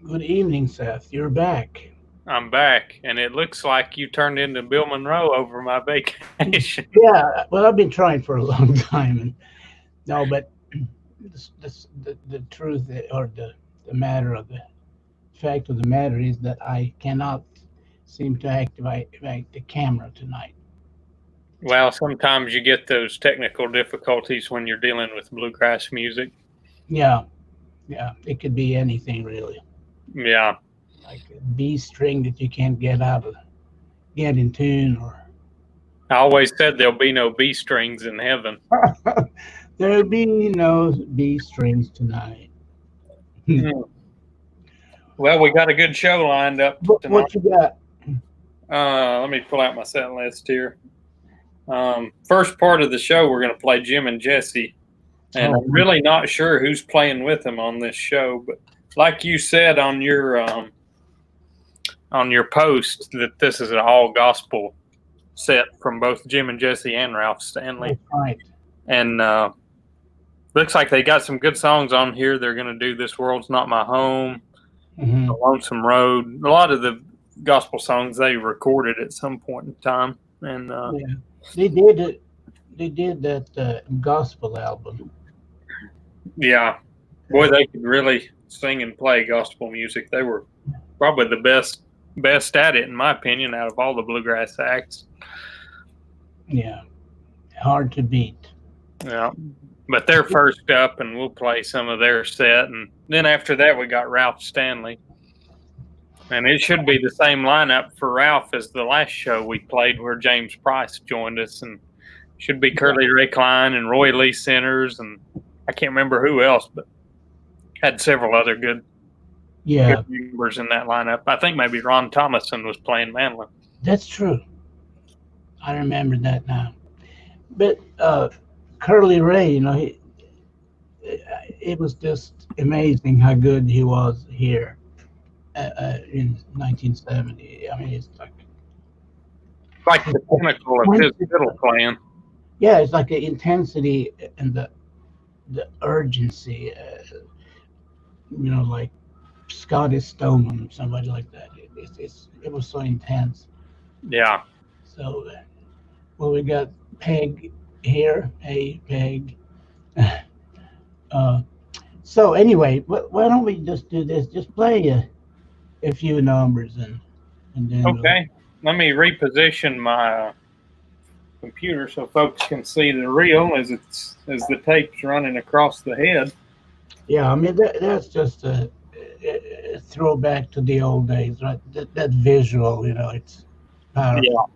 Good evening, Seth. You're back. I'm back, and it looks like you turned into Bill Monroe over my vacation. Yeah, well, I've been trying for a long time, and no, but the truth or the matter of the fact of the matter is that I cannot seem to activate the camera tonight. Well, sometimes you get those technical difficulties when you're dealing with bluegrass music. Yeah, yeah, it could be anything really, Yeah, like a B string that you can't get in tune, or I always said there'll be no B strings in heaven. there'll be no B strings tonight. Hmm. Well, we got a good show lined up tonight. What you got? Let me pull out my set list here. First part of the show, we're going to play Jim and Jesse, and Oh, I'm really not sure who's playing with them on this show, but like you said on your post, that this is an all gospel set from both Jim and Jesse and Ralph Stanley, that's right. and looks like they got some good songs on here. They're going to do "This World's Not My Home," Hmm. "The Lonesome Road," a lot of the gospel songs they recorded at some point in time, and Yeah, they did it. They did that gospel album. yeah, boy, they could really sing and play gospel music. They were probably the best at it, in my opinion, out of all the bluegrass acts. Yeah, hard to beat. Yeah, but they're first up, and we'll play some of their set, and then after that, we got Ralph Stanley, and it should be the same lineup for Ralph as the last show we played, where James Price joined us, and should be Curly Ray Klein and Roy Lee Centers, and I can't remember who else, but had several other good Yeah, members in that lineup. I think maybe Ron Thomason was playing mandolin. that's true. I remember that now. But Curly Ray, it was just amazing how good he was here in 1970. I mean, it's like Like the pinnacle of his fiddle playing. yeah, it's like the intensity and the urgency. Like Scotty Stoneman, somebody like that. It was so intense. Yeah. So, well, we got Peg here. Hey, Peg. Uh, so anyway, why don't we just do this? Just play a few numbers and then Okay. Let me reposition my computer so folks can see the reel as the tape's running across the head. yeah, I mean that's just a throwback to the old days, right? That visual, it's Yeah. powerful.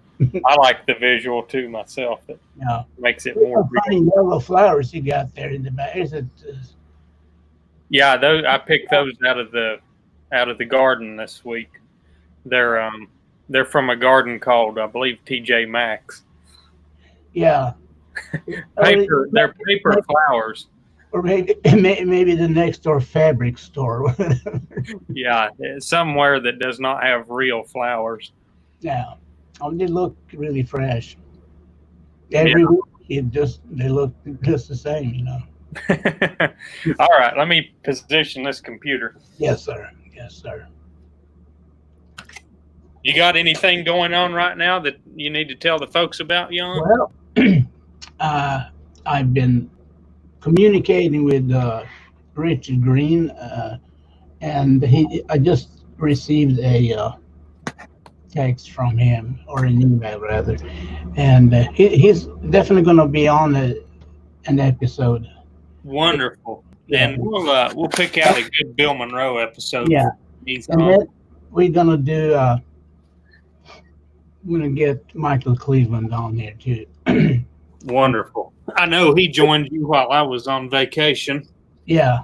I like the visual too myself. It Yeah. makes it Look more how real. funny yellow flowers you got there in the back. Is it? Yeah, those I picked those out of the garden this week. They're they're from a garden called, I believe, TJ Maxx. Yeah. They're paper flowers. Or maybe the next door fabric store. Yeah, somewhere that does not have real flowers. Yeah. Oh, they look really fresh. Yeah. Every week, they look just the same. All right, let me position this computer. Yes, sir. Yes, sir. You got anything going on right now that you need to tell the folks about, Young? Well, I've been communicating with Richard Green, and I just received a text from him, or an email rather, and he's definitely going to be on an episode. Wonderful. Yeah. And we'll pick out a good Bill Monroe episode. Yeah. He's And on. then we're gonna do. I'm gonna get Michael Cleveland on here too. Wonderful. I know he joined you while I was on vacation. Yeah,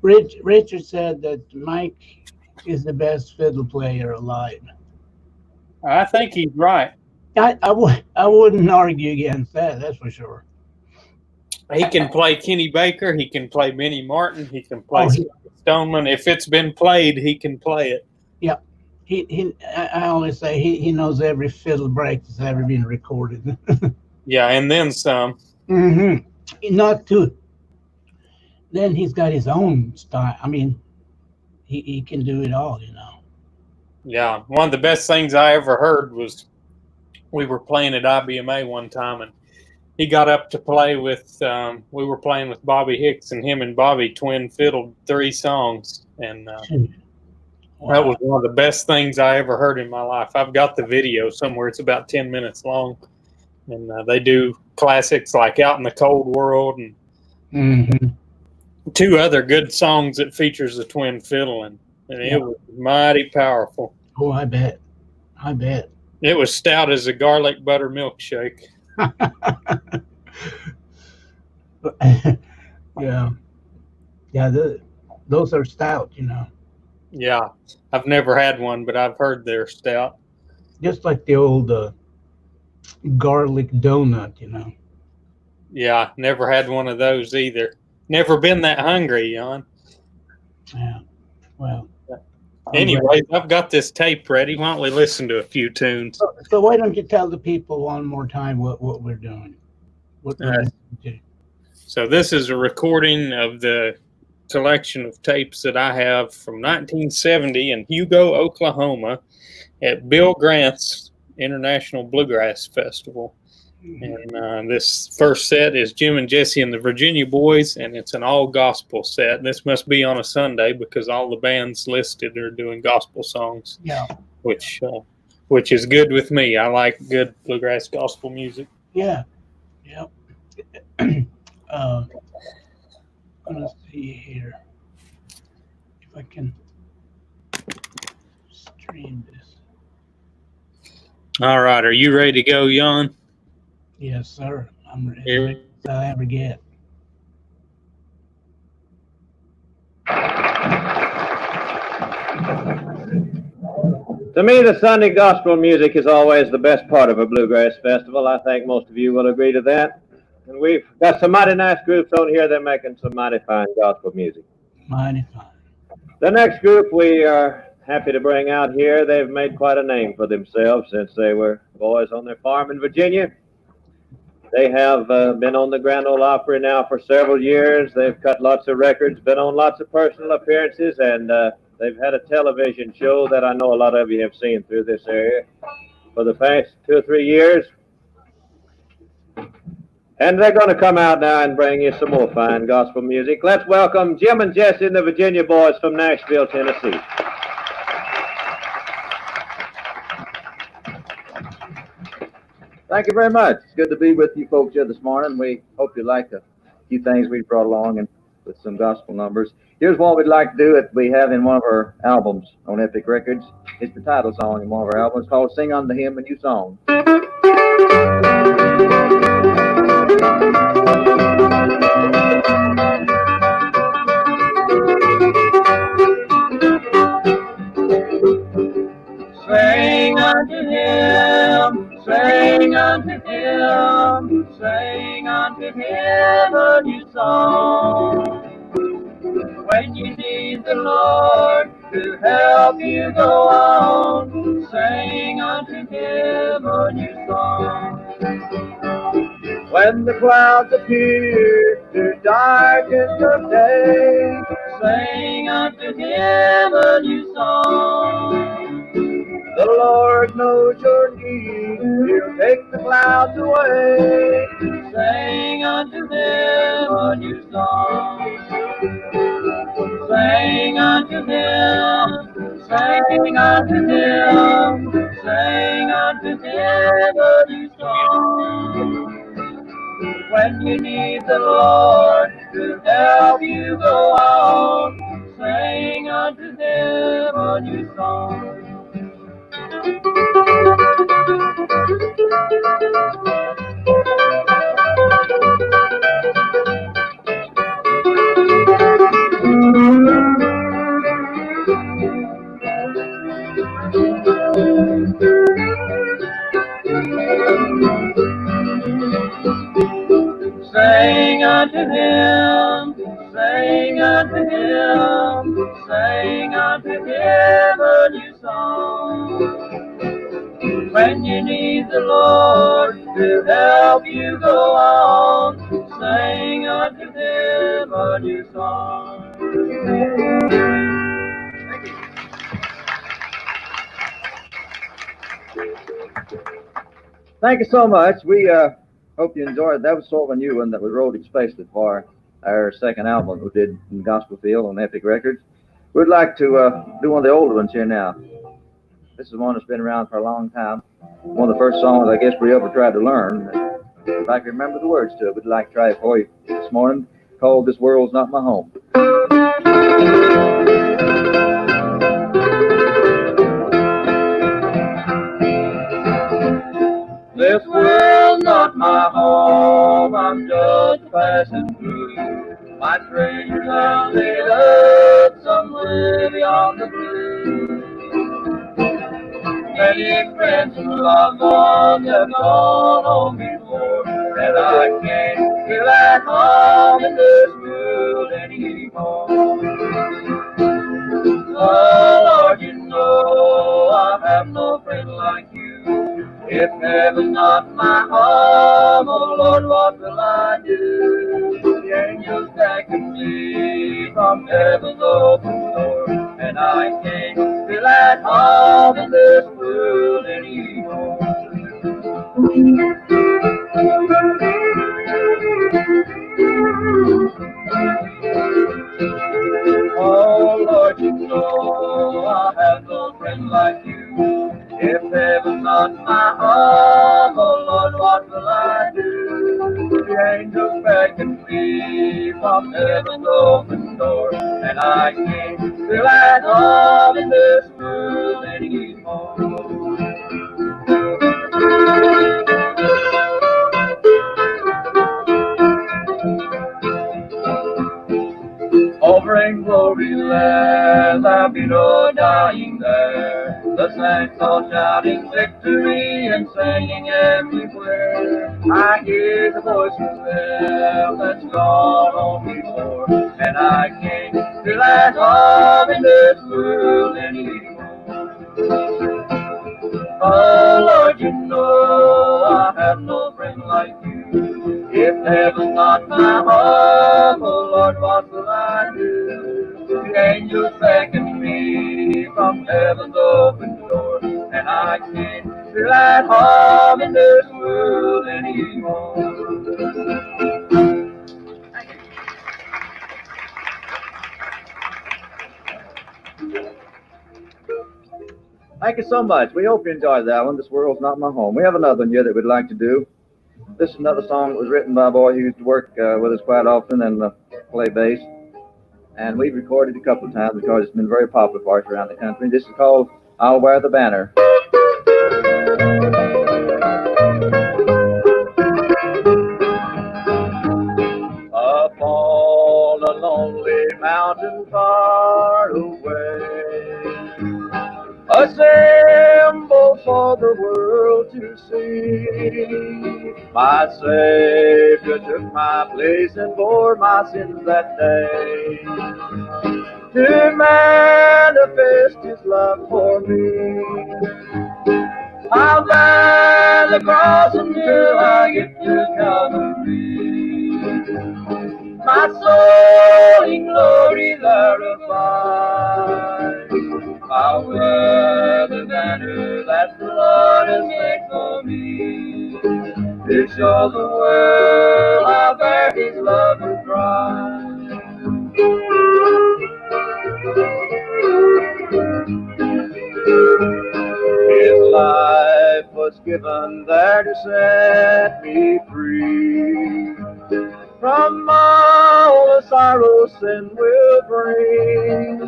Richard said that Mike is the best fiddle player alive. I think he's right. I wouldn't argue against that. That's for sure. He can play Kenny Baker. He can play Benny Martin. He can play Stoneman. If it's been played, he can play it. Yeah, I always say he knows every fiddle break that's ever been recorded. Yeah, and then some. Mm-hmm. Not too. Then he's got his own style. I mean, he can do it all, Yeah, one of the best things I ever heard was we were playing at IBMA one time, and he got up to play with. We were playing with Bobby Hicks, and him and Bobby twin fiddled 3 songs, and Wow. that was one of the best things I ever heard in my life. I've got the video somewhere; it's about 10 minutes long, and they do classics like "Out in the Cold World" and Mm-hmm. 2 other good songs that features the twin fiddling, and Yeah. it was mighty powerful. Oh, I bet. I bet. It was stout as a garlic butter milkshake. Yeah. Yeah, those are stout, Yeah, I've never had one, but I've heard they're stout. just like the old garlic donut, Yeah, never had one of those either. Never been that hungry, Jan. Yeah. Well. Anyways, I've got this tape ready. Why don't we listen to a few tunes? So why don't you tell the people one more time what we're doing? What we're doing? So this is a recording of the collection of tapes that I have from 1970 in Hugo, Oklahoma, at Bill Grant's International Bluegrass Festival. And this first set is Jim and Jesse and the Virginia Boys, and it's an all-gospel set. This must be on a Sunday because all the bands listed are doing gospel songs. Yeah. Which is good with me. I like good bluegrass gospel music. Yeah. Yep. Let's see here if I can stream this. All right, are you ready to go, Jan? Yes, sir. I'm ready. As I ever get. To me, the Sunday gospel music is always the best part of a bluegrass festival. I think most of you will agree to that. And we've got some mighty nice groups on here that are making some mighty fine gospel music. Mighty fine. The next group we are happy to bring out here, they've made quite a name for themselves since they were boys on their farm in Virginia. They have been on the Grand Ole Opry now for several years. They've cut lots of records, been on lots of personal appearances, and they've had a television show that I know a lot of you have seen through this area for the past 2 or 3 years. And they're going to come out now and bring you some more fine gospel music. Let's welcome Jim and Jesse and the Virginia Boys from Nashville, Tennessee. Thank you very much. It's good to be with you folks here this morning. We hope you like a few things we brought along and with some gospel numbers. Here's what we'd like to do that we have in one of our albums on Epic Records. It's the title song in one of our albums called Sing Unto Him a New Song. Sing unto him, sing unto him, sing unto him a new song. When you need the Lord to help you go on, sing unto him a new song. When the clouds appear to darken the day, sing unto him a new song. The Lord knows your need, He'll take the clouds away. Sing unto Him a new song. Sing unto Him, sing unto Him, sing unto Him a new song. When you need the Lord to help you go on, sing unto Him a new song. Sing unto him, sing unto him, sing unto him a new song. When you need the Lord to help you go on, sing unto him a new song. Thank you so much. We hope you enjoyed. That was sort of a new one that we wrote especially for our second album we did in Gospel Field on Epic Records. We'd like to do one of the older ones here now. This is one that's been around for a long time. One of the first songs I guess we ever tried to learn. If I can remember the words to it, we'd like to try it for you this morning, called This World's Not My Home. This world's not my home, I'm just passing through. My treasures are laid up somewhere beyond the blue. Many friends and loved ones have gone home before, and I can't feel at home in this world anymore. Oh Lord, you know I have no friend like you. If heaven's not my home, oh Lord, what will I do? The angels beckon me from heaven's open door, and I can't feel at home in this world anymore. Oh Lord, you know I have no friend like you. If heaven's not my home, oh Lord, what will I do? The angels beckon me from heaven's open door, and I can't feel at home in this world anymore. Over in glory land, there'll be no dying there. The saints all shouting victory and singing everywhere. I hear the voice of them that's gone on before, and I can't feel at home in this world anymore. Oh Lord, you know I have no friend like you. If heaven's not my home, oh Lord, what will I do? The angels beckon me from heaven's open door, and I can't feel at home in this world anymore. Thank you so much. We hope you enjoyed that one. This World's Not My Home. We have another one here that we'd like to do. This is another song that was written by a boy who used to work with us quite often and play bass. And we've recorded it a couple of times because it's been very popular for us around the country. This is called I'll Wear the Banner. Up on a lonely mountain far away, a symbol for the world to see. My Savior took my place and bore my sins that day, to manifest His love for me. I'll bear the cross until I get to Calvary, my soul in glory there abide. I'll wear the banner that the Lord has made for me, to show the world how fair His love is bright. His life was given there to set me free from all the sorrow sin will bring.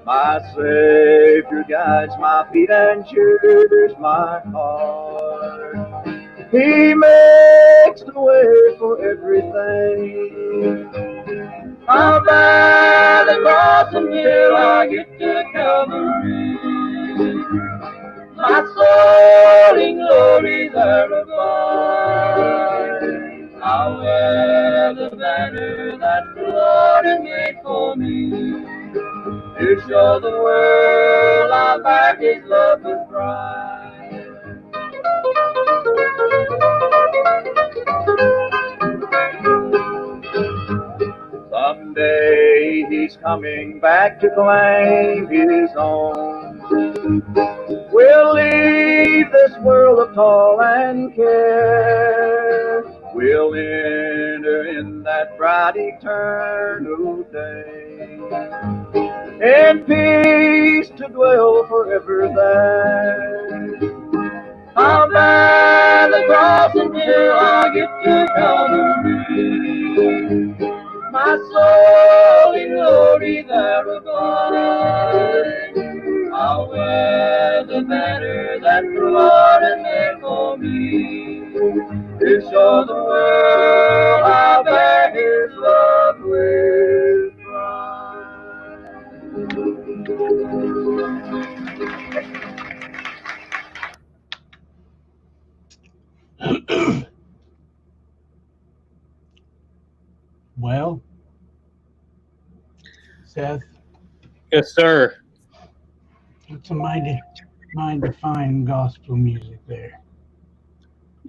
My Savior guides my feet and cheers my heart. He makes the way for everything. I'll bear the cross until I get to Calvary, my soul in glory there abide. I'll wear the banner that the Lord has made for me, to show the world how fair His love is bright. Someday He's coming back to claim His own. We'll leave this world of toil and care. We'll enter in that bright eternal day, in peace to dwell forever there. I'll bear the cross until I get to Calvary. My soul in glory there abide. I'll wear the banner that the Lord has made for me, to show the world I bear His love with pride. Well, Seth, Yes, sir. it's a mighty fine gospel music there.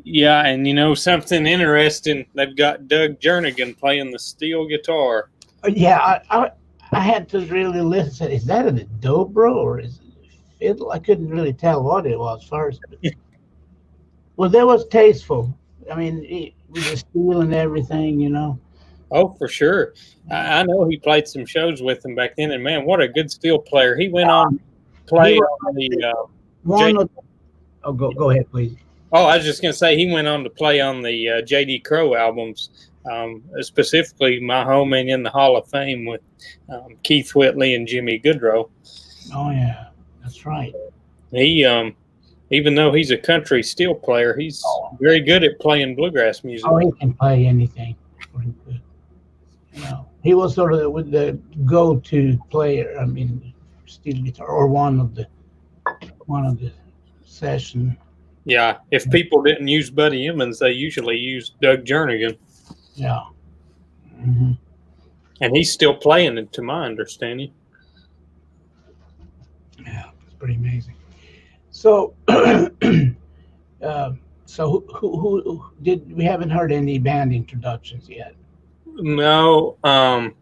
Yeah, and you know something interesting? They've got Doug Jernigan playing the steel guitar. Yeah, I had to really listen. Is that a dobro or is it a fiddle? I couldn't really tell what it was first. Well, that was tasteful. I mean, with the steel and everything, you know. Oh, for sure. I know he played some shows with him back then, and man, what a good steel player. He went on to play on the One of, oh, go ahead, please. Oh, I was just going to say he went on to play on the J.D. Crowe albums, specifically My Home and in the Hall of Fame with Keith Whitley and Jimmy Goodrow. Oh, yeah, that's right. He, even though he's a country steel player, he's very good at playing bluegrass music. Oh, he can play anything. You know, he was sort of the go-to player. I mean, steel guitar, or one of the session. Yeah, if people didn't use Buddy Emmons, they usually used Doug Jernigan. Yeah. Mm-hmm. And he's still playing it, to my understanding. Yeah, it's pretty amazing. So, so who did we haven't heard any band introductions yet? No, I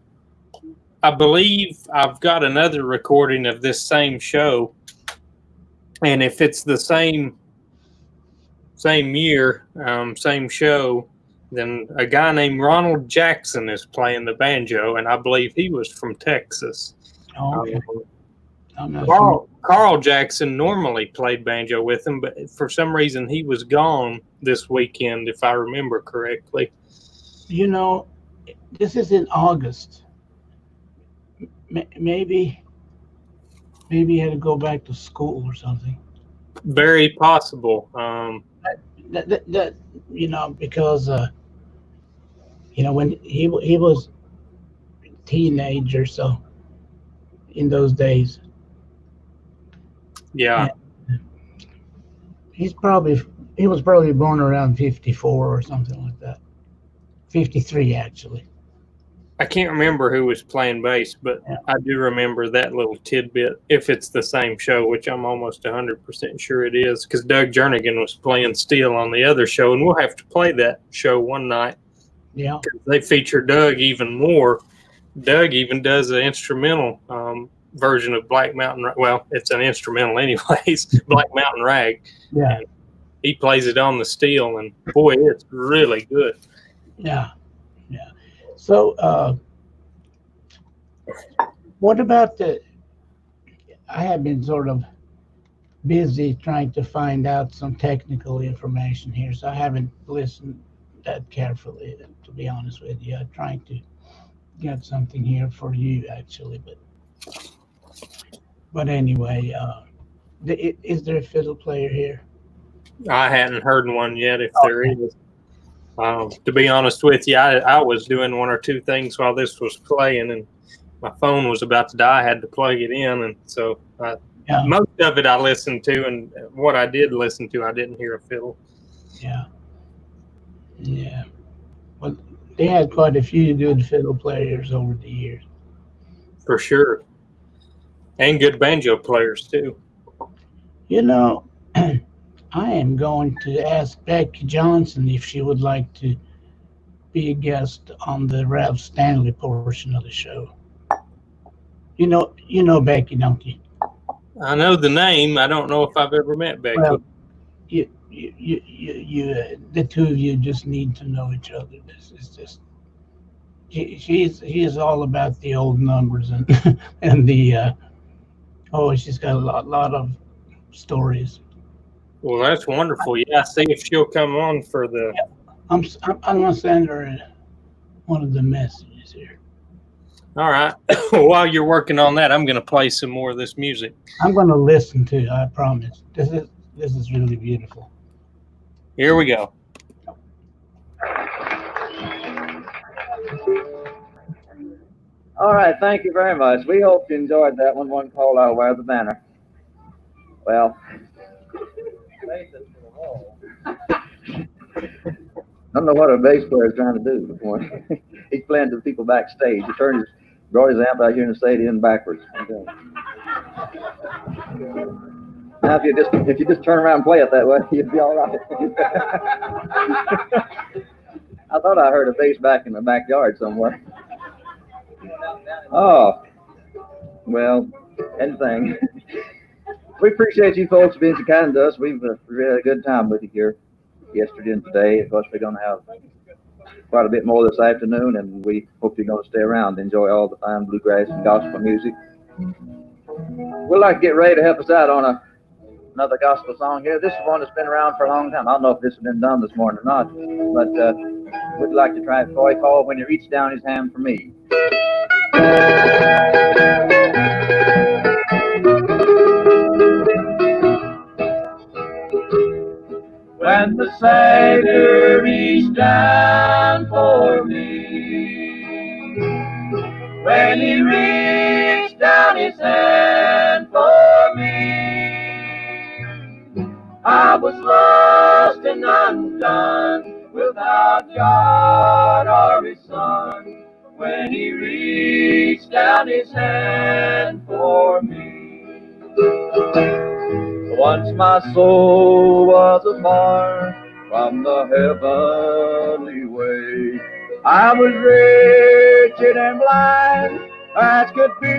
believe I've got another recording of this same show, and if it's the same year, same show, then a guy named Ronald Jackson is playing the banjo, and I believe he was from Texas. Oh, okay. I'm not sure. Carl Jackson normally played banjo with him, but for some reason he was gone this weekend, if I remember correctly. You know, this is in August. Maybe he had to go back to school or something. Very possible. That you know, because you know, when he was a teenager, so in those days. Yeah. He was probably born around 54 or something like that. 53 actually. I can't remember who was playing bass, but yeah. I do remember that little tidbit, if it's the same show, which I'm almost 100% sure it is, because Doug Jernigan was playing steel on the other show, and we'll have to play that show one night. Yeah. They feature Doug even more. Doug even does an instrumental version of Black Mountain. Well, it's an instrumental anyways, Black Mountain Rag. Yeah. And he plays it on the steel, and boy, it's really good. Yeah. Yeah. So, what about I have been sort of busy trying to find out some technical information here, so I haven't listened that carefully, to be honest with you. I'm trying to get something here for you, actually, but anyway, is there a fiddle player here? I hadn't heard one yet, if there is. To be honest with you, I was doing one or two things while this was playing, and my phone was about to die. I had to plug it in, and so most of it I listened to, and what I did listen to, I didn't hear a fiddle. Yeah. Yeah. Well, they had quite a few good fiddle players over the years. For sure. And good banjo players, too. You know, I am going to ask Becky Johnson if she would like to be a guest on the Ralph Stanley portion of the show. You know Becky, don't you? I know the name. I don't know if I've ever met Becky. Well, the two of you just need to know each other. This is just she is all about the old numbers and and the she's got a lot of stories. Well, that's wonderful. Yeah, see if she'll come on for the. I'm gonna send her one of the messages here. All right. While you're working on that, I'm going to play some more of this music. I'm gonna listen to it, I promise. This is really beautiful. Here we go. All right, thank you very much. We hope you enjoyed that one called I'll Wear the Banner. Well, I don't know what a bass player is trying to do this morning. He's playing to the people backstage. He brought his amp out here in the stadium backwards. Now, if you just turn around and play it that way, you'd be all right. I thought I heard a bass back in the backyard somewhere. Oh, well, anything. We appreciate you folks being so kind to us. We've really had a good time with you here yesterday and today. Of course, we're going to have quite a bit more this afternoon, and we hope you're going to stay around and enjoy all the fine bluegrass and gospel music. We'd like to get Ray to help us out on another gospel song here. This is one that's been around for a long time. I don't know if this has been done this morning or not, but we'd like to try it for you. Called When He Reached Down His Hand for Me. When the Savior reached down for me, when He reached down His hand for me, I was lost and undone, without God or His Son, when He reached down His hand for me. Once my soul was apart from the heavenly way. I was wretched and blind as could be,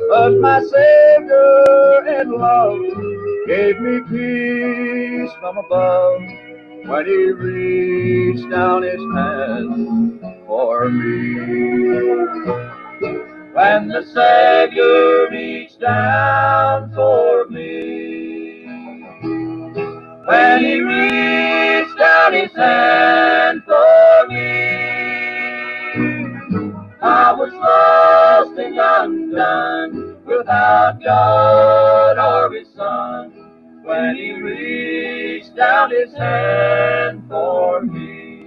but my Savior in love gave me peace from above when He reached down His hand for me. When the Savior reached down for me, when He reached down His hand for me, I was lost and undone, without God or His Son, when He reached down His hand for me.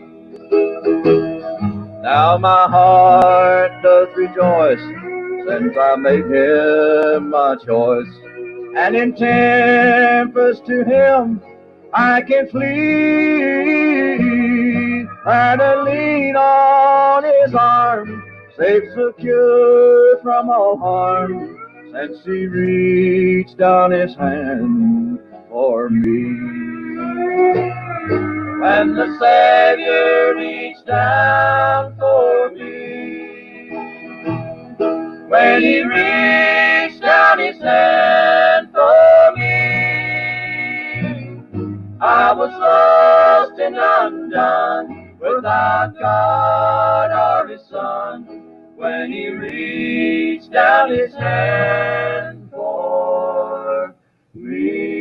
Now my heart does rejoice, since I made Him my choice, and in tempest to Him I can flee, and I lean on His arm, safe secure from all harm, since He reached down His hand for me. When the Savior reached down for me, when He reached down His hand for me, I was lost and undone, without God or His Son, when He reached down His hand for me.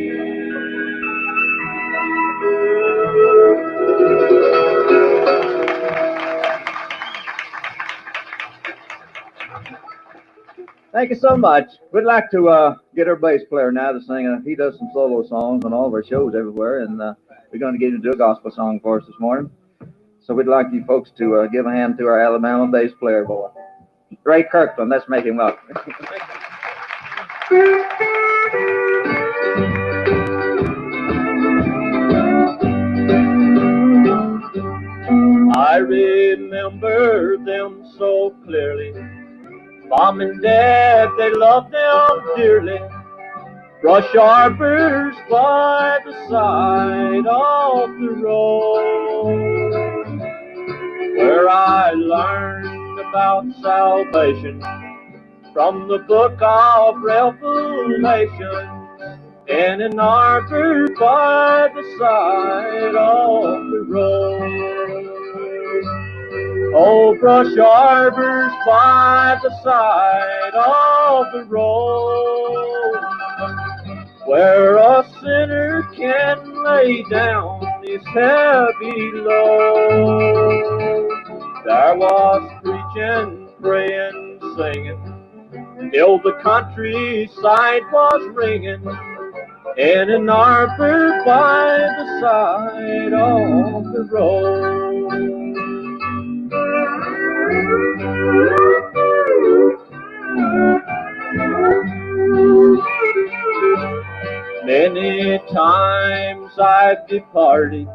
Thank you so much. We'd like to get our bass player now to sing. He does some solo songs on all of our shows everywhere, and we're going to get him to do a gospel song for us this morning. So we'd like you folks to give a hand to our Alabama bass player boy, Ray Kirkland. Let's make him welcome. I remember them so clearly. Mom and Dad, they loved them dearly. Brush arbors by the side of the road, where I learned about salvation from the book of Revelation, in an arbor by the side of the road. Oh, brush arbors by the side of the road, where a sinner can lay down his heavy load. There was preaching, praying, singing, till the countryside was ringing, in an arbor by the side of the road. Many times I've departed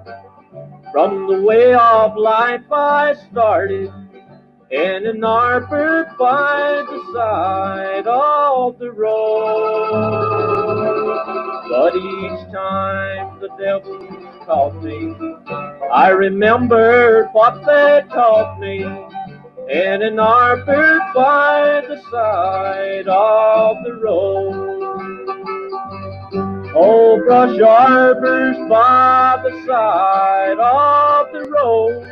from the way of life I started, in an arbor by the side of the road. But each time the devil caught me, I remembered what they taught me, in an arbor by the side of the road. Oh, brush arbors by the side of the road,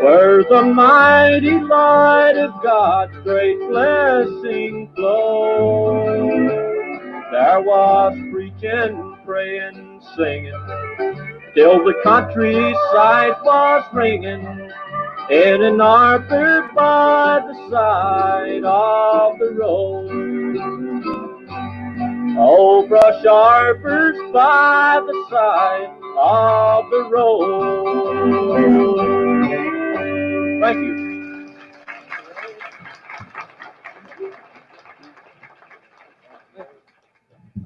where the mighty light of God's great blessing flows. There was preaching, praying, singing, till the countryside was ringing, in an arbor by the side of the road. Oh, brush arbors by the side of the road. Thank you.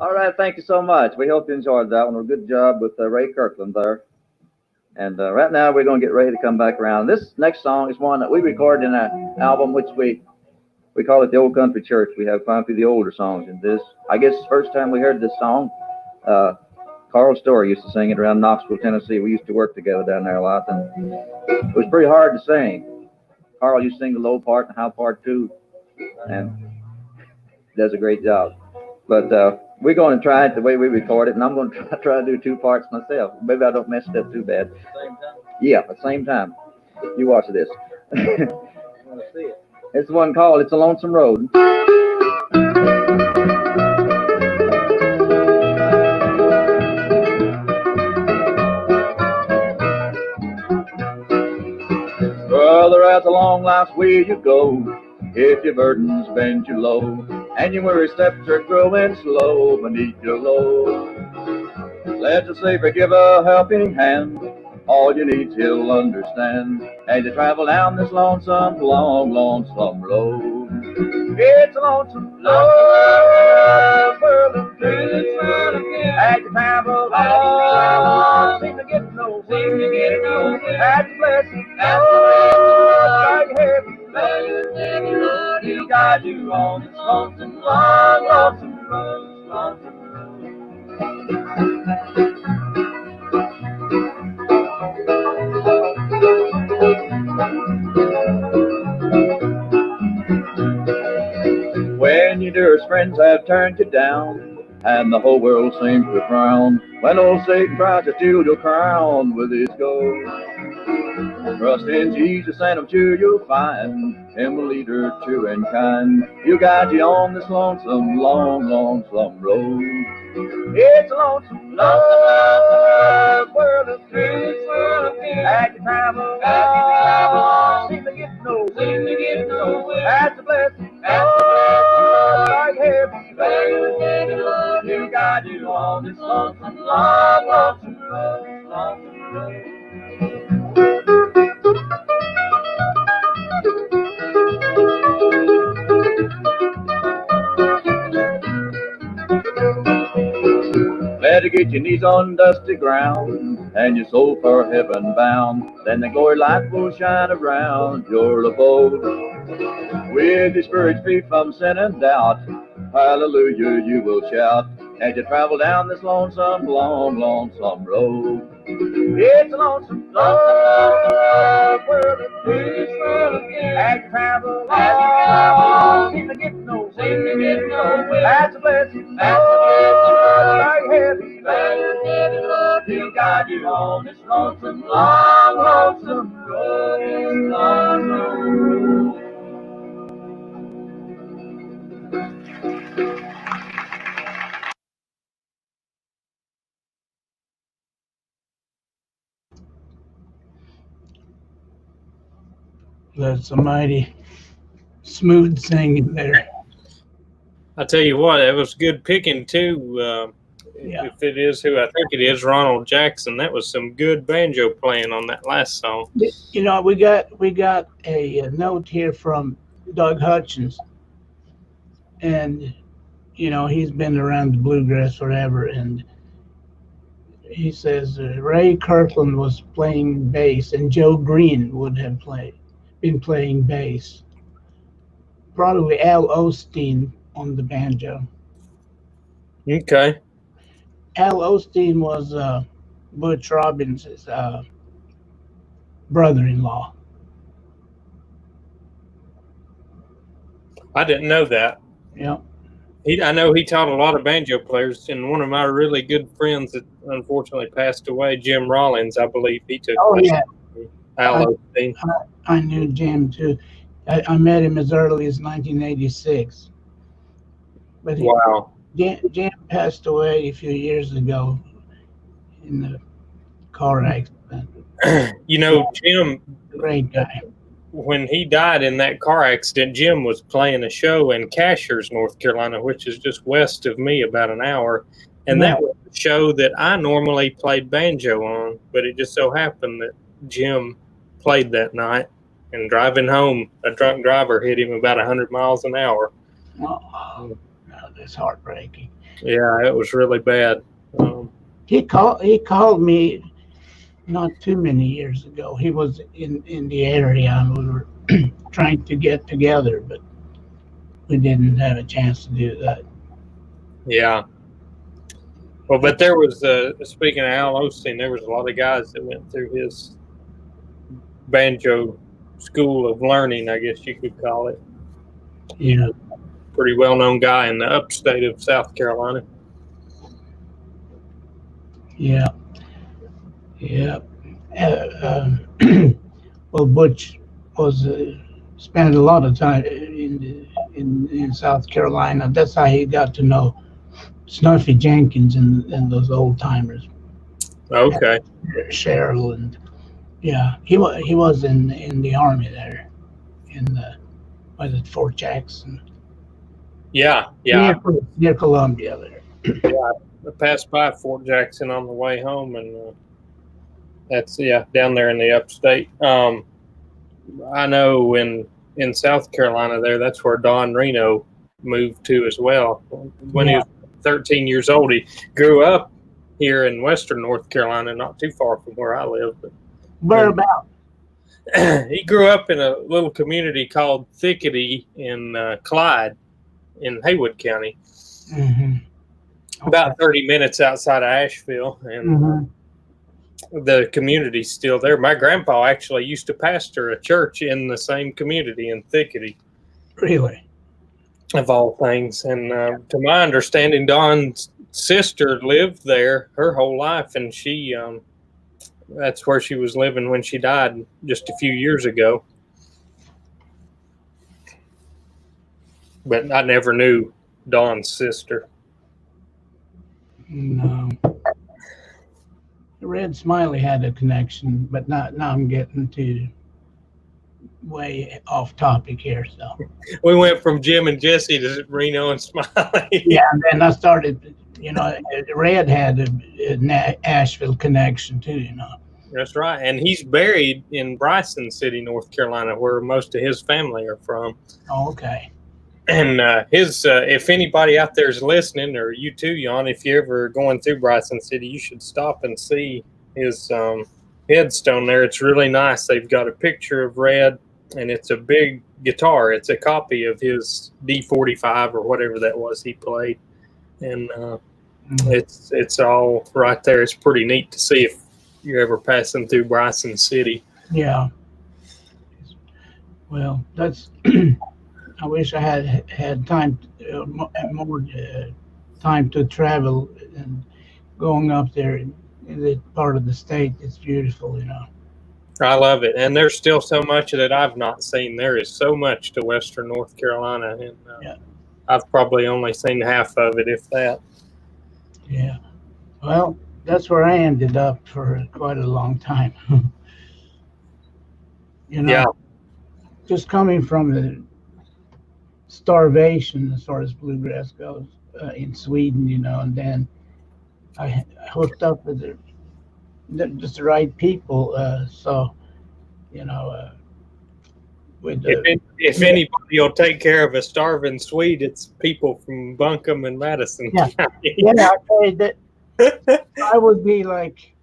All right, thank you so much. We hope you enjoyed that one. A good job with Ray Kirkland there. And right now we're going to get ready to come back around. This next song is one that we recorded in an album which we call it the Old Country Church. We have quite a few of the older songs in this. I guess the first time we heard this song, Carl Story used to sing it around Knoxville, Tennessee. We used to work together down there a lot, and it was pretty hard to sing. Carl used to sing the low part and high part too, and does a great job. But we're going to try it the way we record it, and I'm going to try to do two parts myself. Maybe I don't mess it up too bad. At the same time? Yeah, at the same time. You watch this. I want to see it. It's one called It's a Lonesome Road. Brother, as a long life's way you go, if your burden's been too low, and your worry steps are growing slow beneath your load, let the Savior give a helping hand. All you need he'll understand as you travel down this lonesome, long, lonesome road. It's a lonesome road, world of dreams. As you travel along, seem to get nowhere. As you bless you, like a heavy load, he'll guide you on this lonesome, long, lonesome road. Lonesome when your dearest friends have turned you down, and the whole world seems to frown, when old Satan tries to steal your crown with his gold, trust in Jesus and I'm sure you'll find him a leader true and kind. He'll guide you on this lonesome, long, lonesome road. It's a lonesome, lonesome world of dreams. As you travel on, seem to get nowhere. That's a blessing, like heaven, he'll guide you on this lonesome, long, lonesome road. Lonesome road. Better get your knees on dusty ground and your soul for heaven bound. Then the glory light will shine around your abode. With your spirit free from sin and doubt, hallelujah you will shout as you travel down this lonesome, long, lonesome road. It's a lonesome, lonesome world of peace. As you travel Seem to get nowhere. That's a blessing. Like heavy load. He'll guide you on this lonesome, long, lonesome road. That's a mighty smooth singing there. I tell you what, it was good picking too. Yeah. If it is who I think it is, Ronald Jackson, that was some good banjo playing on that last song. You know, we got a note here from Doug Hutchins, and you know he's been around the bluegrass forever, and he says Ray Kirkland was playing bass, and Joe Green would have been playing bass. Probably Al Osteen on the banjo. Okay. Al Osteen was Butch Robbins' brother-in-law. I didn't know that. Yeah. I know he taught a lot of banjo players, and one of my really good friends that unfortunately passed away, Jim Rollins, I believe he took. Oh yeah. Al Osteen. I knew Jim too. I met him as early as 1986. But Wow. Jim passed away a few years ago in the car accident. You know, Jim, Great guy. when he died in that car accident, Jim was playing a show in Cashiers, North Carolina, which is just west of me about an hour. And that was a show that I normally played banjo on, but it just so happened that Jim played that night. And driving home, a drunk driver hit him about 100 miles an hour. Oh, that's heartbreaking. Yeah, it was really bad. He called me not too many years ago. He was in the area, and we were trying to get together, but we didn't have a chance to do that. Yeah. Well, but there was, speaking of Al Osteen, there was a lot of guys that went through his banjo school of learning, I guess you could call it. Yeah. Pretty well-known guy in the upstate of South Carolina. Yeah. Yeah. Well, Butch was spent a lot of time in South Carolina. That's how he got to know Snuffy Jenkins and those old timers. Okay. Cheryl and yeah, he was in the army there was it Fort Jackson? Yeah. Near Columbia there. Yeah, I passed by Fort Jackson on the way home, and that's down there in the upstate. I know in South Carolina there, that's where Don Reno moved to as well. When he was 13 years old, he grew up here in western North Carolina, not too far from where I live. But whereabouts? He grew up in a little community called Thickety in Clyde in Haywood County. Mm-hmm. Okay. About 30 minutes outside of Asheville, and the community's still there. My grandpa actually used to pastor a church in the same community in Thickety. Really? Of all things. And to my understanding, Don's sister lived there her whole life, and she that's where she was living when she died just a few years ago. But I never knew Don's sister. No. Red Smiley had a connection, but now I'm getting to way off topic here. So we went from Jim and Jesse to Reno and Smiley. Yeah, and then I started, Red had an Asheville connection too, That's right. And he's buried in Bryson City, North Carolina, where most of his family are from. Oh, okay. And his, if anybody out there is listening, or you too, Jan, if you're ever going through Bryson City, you should stop and see his headstone there. It's really nice. They've got a picture of Red, and it's a big guitar. It's a copy of his D45 or whatever that was he played. And it's all right there. It's pretty neat to see if you're ever passing through Bryson City. Yeah. Well, that's I wish I had time, more time to travel and going up there in the part of the state. It's beautiful, you know. I love it, and there's still so much that I've not seen. There is so much to Western North Carolina, and Yeah. I've probably only seen half of it, if that. Yeah. Well, that's where I ended up for quite a long time. You know, Yeah, just coming from the starvation as far as bluegrass goes in Sweden, you know, and then I hooked up with just the right people. So, you know, with the if anybody will take care of a starving Swede, it's people from Buncombe and Madison yeah, County. yeah, I tell you that I would be like,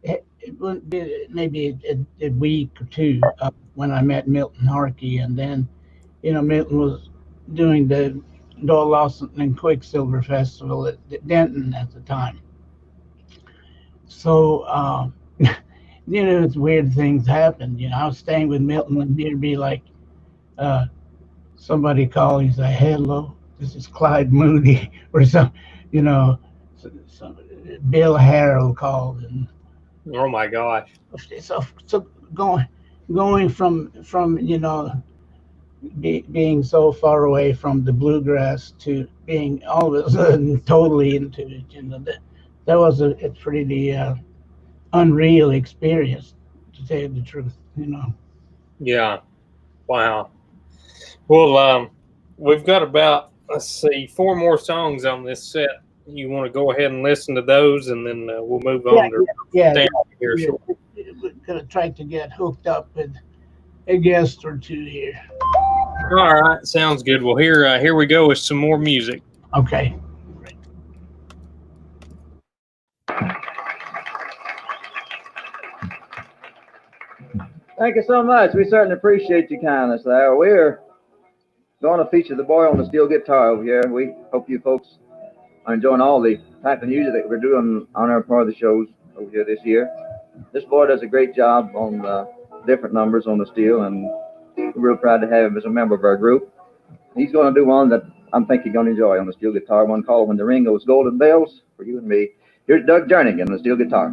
it would be maybe a week or two when I met Milton Harkey, and then, you know, Milton was doing the Doyle Lawson and Quicksilver Festival at Denton at the time. So, you know, it's weird things happened. You know, I was staying with Milton, and there'd be like uh, somebody calling and say, "Hello, this is Clyde Moody," or some, you know, some, Bill Harrell called, and Oh my gosh. so going from you know being so far away from the bluegrass to being all of a sudden totally into it, you know, that was a pretty unreal experience, to tell you the truth, you know. Yeah. Wow. Well, we've got about, let's see, 4 more songs on this set. You want to go ahead and listen to those, and then we'll move Yeah, on to yeah, Stanley yeah. here shortly. We're gonna try to get hooked up with a guest or two here. All right, sounds good. Well, here we go with some more music. Okay. Thank you so much. We certainly appreciate your kindness there. We're going to feature the boy on the steel guitar over here. We hope you folks are enjoying all the type of music that we're doing on our part of the shows over here this year. This boy does a great job on different numbers on the steel, and we're real proud to have him as a member of our group. He's going to do one that I'm think you're going to enjoy on the steel guitar, one called When the Ring Goes Golden Bells, for you and me. Here's Doug Jernigan on the steel guitar.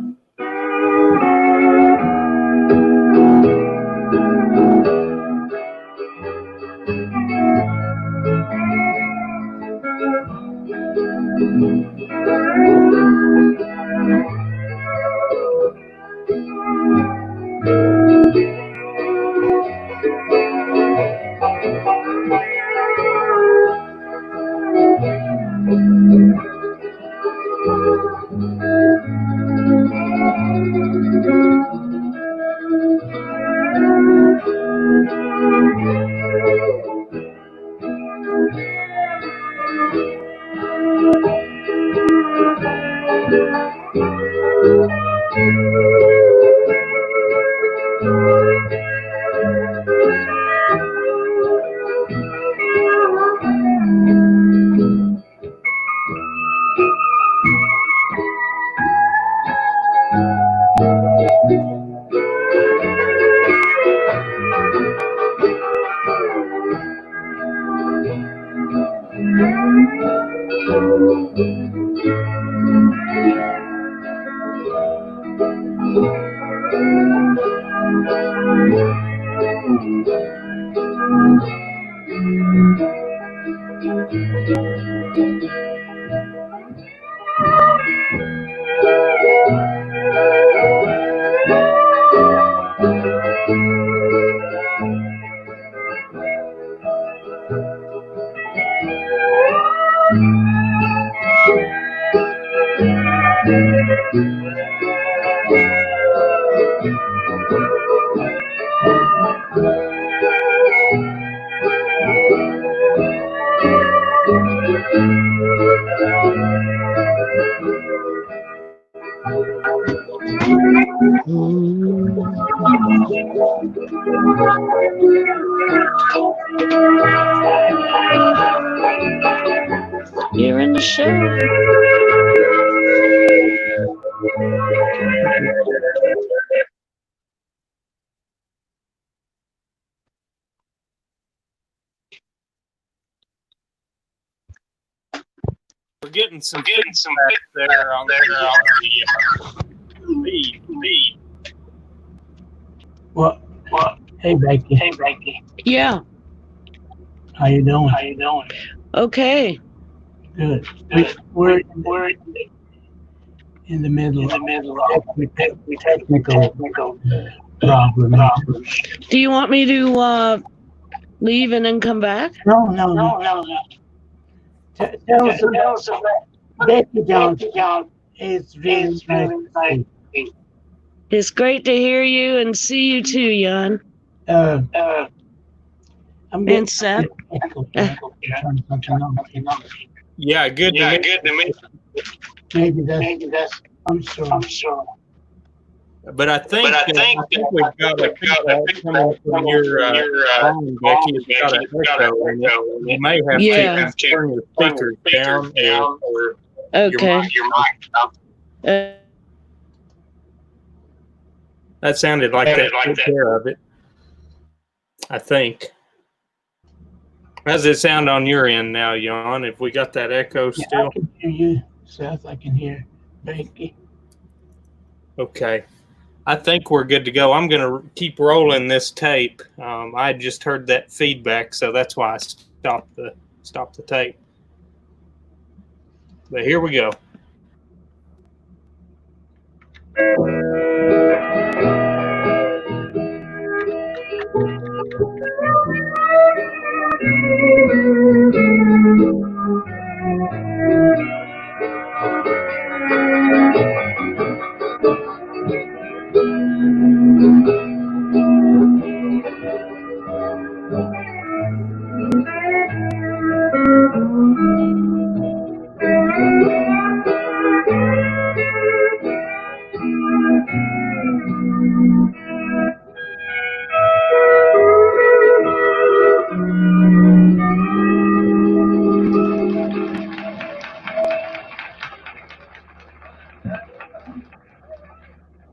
You're in the show. We're getting some feedback there on the feed. What? Hey, Becky. Yeah. How you doing? Okay. Good. We're in the middle of technical problem. Do you want me to leave and then come back? No. Tell us about Becky Johnson. It's really nice to see. It's great to hear you and see you too, Jan. I'm And Seth. Yeah, good to meet. Maybe that's. I'm sure. But I think we've got a feedback coming from your line, Becky. It's got an echo in it. You may have to turn your speakers down or Okay. your mic. That sounded like that took care of it. I think. How does it sound on your end now, Jan? If we got that echo still? I can hear you, Seth. I can hear Becky. Okay. I think we're good to go. I'm going to keep rolling this tape. I just heard that feedback, so that's why I stopped the tape. But here we go.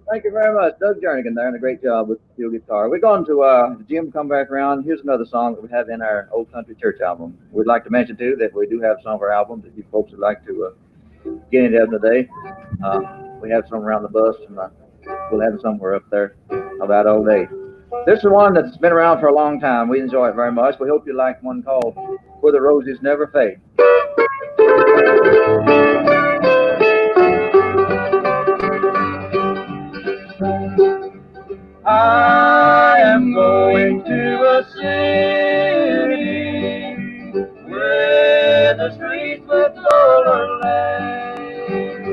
Thank you very much, Doug Jernigan there, and a great job with steel guitar. We're going to Jim come back around. Here's another song that we have in our Old Country Church album. We'd like to mention too that we do have some of our albums that you folks would like to get into them today. We have some around the bus, and we'll have them somewhere up there about all day. This is one that's been around for a long time. We enjoy it very much. We hope you like one called "Where the Roses Never Fade." I am going to a city where the streets with golden lanes,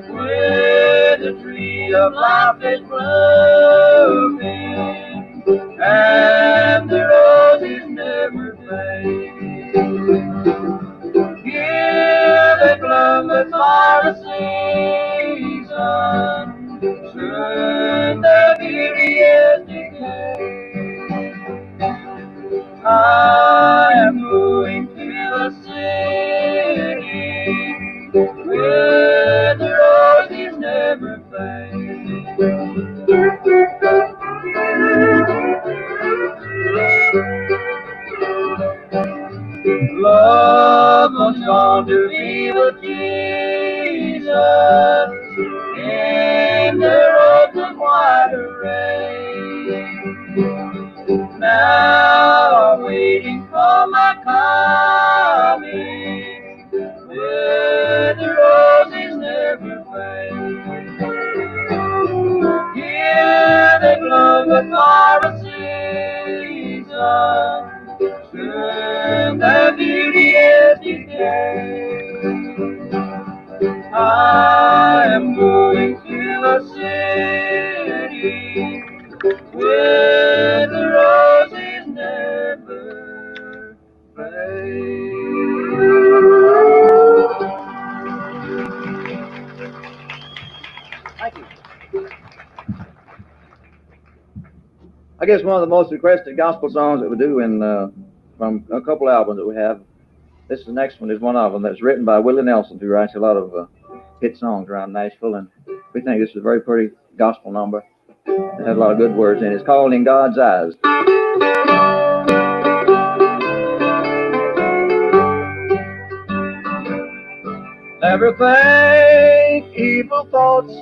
where the tree of life is blooming and the roses never fade. Here they bloom for a season, soon their beauty is decayed. I am going to a city where the roses never fade. Love must gone to be with Jesus in the robes of white array. Now I'm waiting for my coming, where the roses never fade. Here they bloom for a season, soon their beauty is decayed. I am going to a city where the roses never fade. Thank you. I guess one of the most requested gospel songs that we do from a couple albums that we have. The next one is one of them that's written by Willie Nelson, who writes a lot of hit songs around Nashville, and we think this is a very pretty gospel number. It has a lot of good words in it. It's called "In God's Eyes." Never think evil thoughts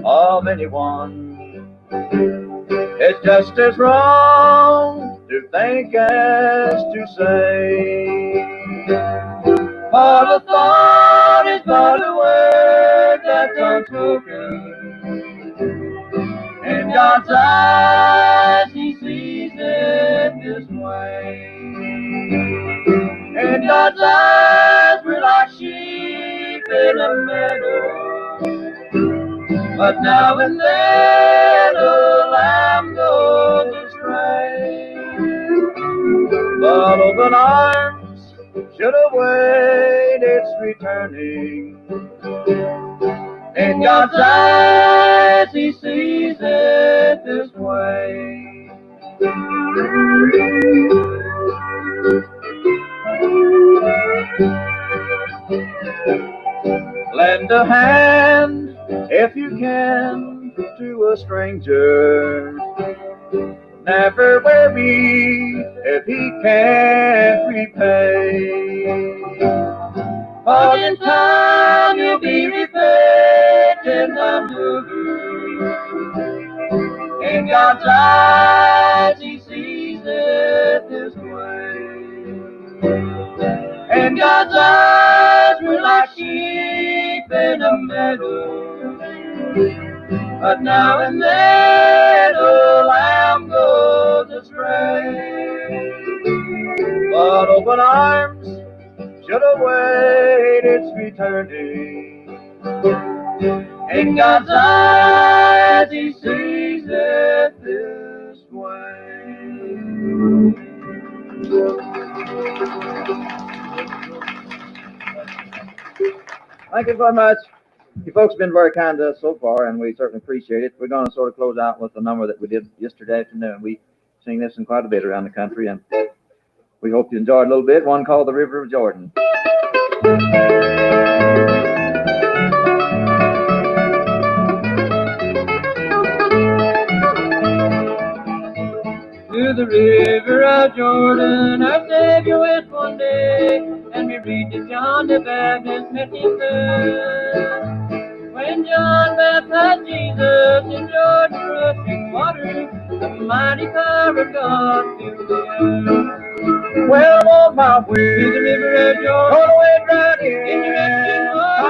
of anyone. It's just as wrong to think as to say. For the thought is but a word that's unspoken. In God's eyes, He sees it this way. In God's eyes, we're like sheep in a meadow. But now and then a lamb goes astray. But open arms should await its returning. In God's eyes, He sees it this way. Lend a hand, if you can, to a stranger. Never worry if he can't repay. But in time you'll be repaid tenderly. In God's eyes, He sees it this way. In God's eyes, we're like sheep in a meadow. But now and then a lamb goes astray. But open arms should await its returning. In God's eyes, He sees it this way. Thank you very much. You folks have been very kind to us so far, and we certainly appreciate it. We're going to sort of close out with the number that we did yesterday afternoon. We sing this in quite a bit around the country, and we hope you enjoyed a little bit. One called The River of Jordan. To the river of Jordan our Savior went one day, and we read that John the Baptist met Him there. When John baptized Jesus in Jordan rushing water, the mighty power of God filled the air. Well, I'm on my way to the river of Jordan, all the way right here. In the rushing water,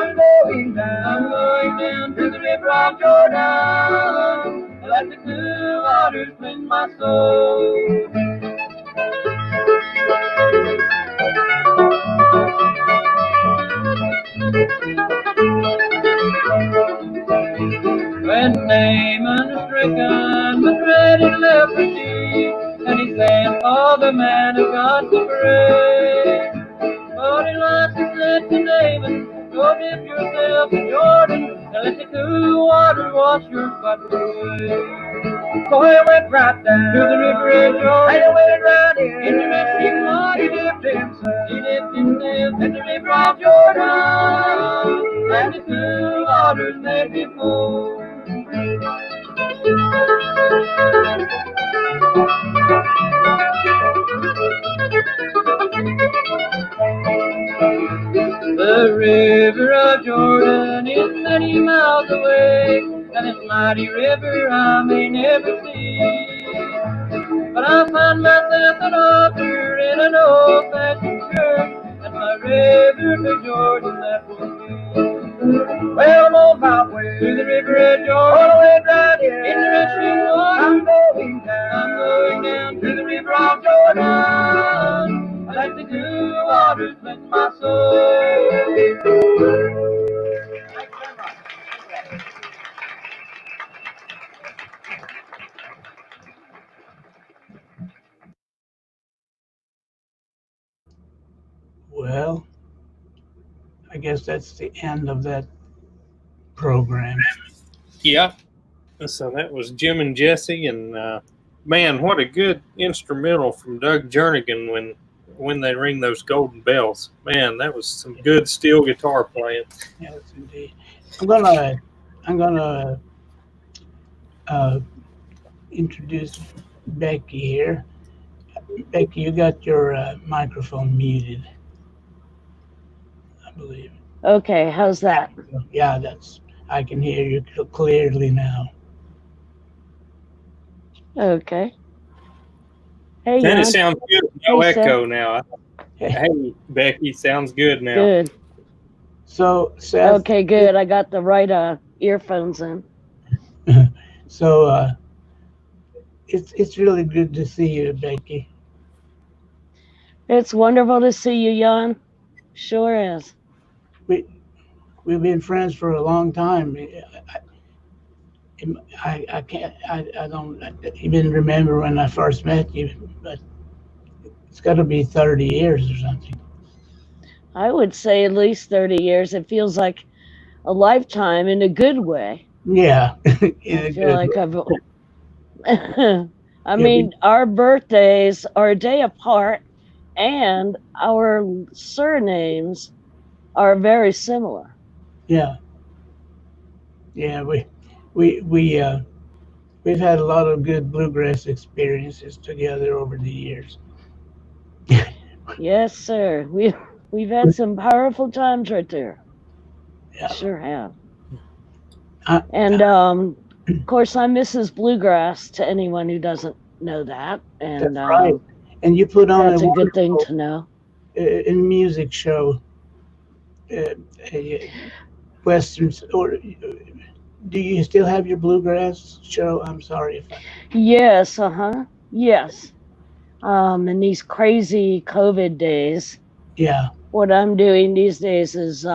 I'm going down to the river of Jordan. Let the blue waters cleanse my soul. When Naaman was stricken with dreaded leprosy, and he sent for the man of God to pray. But Elijah said to Naaman, go dip yourself in Jordan, and let the cool water wash your spots away. So he went right down to the river of Jordan, and he went right in the rushing water. He dipped himself in the river of Jordan, and the cool waters made him whole. The river of Jordan is many miles away, and this mighty river I may never see. But I find myself an altar in an old-fashioned church, and my river to Jordan that will be. Well, I'm on my way to the river of Jordan, all the way right here. In the rushing water, I'm going down to the river of Jordan. I like the cool waters cleanse my soul. Well, I guess that's the end of that program. Yeah. So that was Jim and Jesse, and man, what a good instrumental from Doug Jernigan when they ring those golden bells. Man, that was some good steel guitar playing. Yes, indeed. I'm gonna introduce Becky here. Becky, you got your microphone muted, I believe. Okay, how's that? Yeah, I can hear you clearly now. Okay. Hey, And it Jan. sounds good. Hey, No Seth. echo now. Hey, Becky, sounds good now. Good. So, Seth, Okay, good. I got the right earphones in. so it's really good to see you, Becky. It's wonderful to see you, Jan. Sure is. We we've been friends for a long time. I can't I don't even remember when I first met you, but it's got to be 30 years or something. I would say at least 30 years. It feels like a lifetime in a good way. Yeah, in I a feel good like way. I've. I Yeah, mean, our birthdays are a day apart, and our surnames are very similar. yeah, yeah. We we've had a lot of good bluegrass experiences together over the years. Yes, sir. We've had some powerful times right there. Yeah, Sure have. I, And of course, I'm Mrs. Bluegrass to anyone who doesn't know that, and that's right. And you put on a that's a good thing wonderful to know. music show, a Western, or do you still have your bluegrass show? I'm sorry if I. Yes, yes. In these crazy COVID days, Yeah, what I'm doing these days is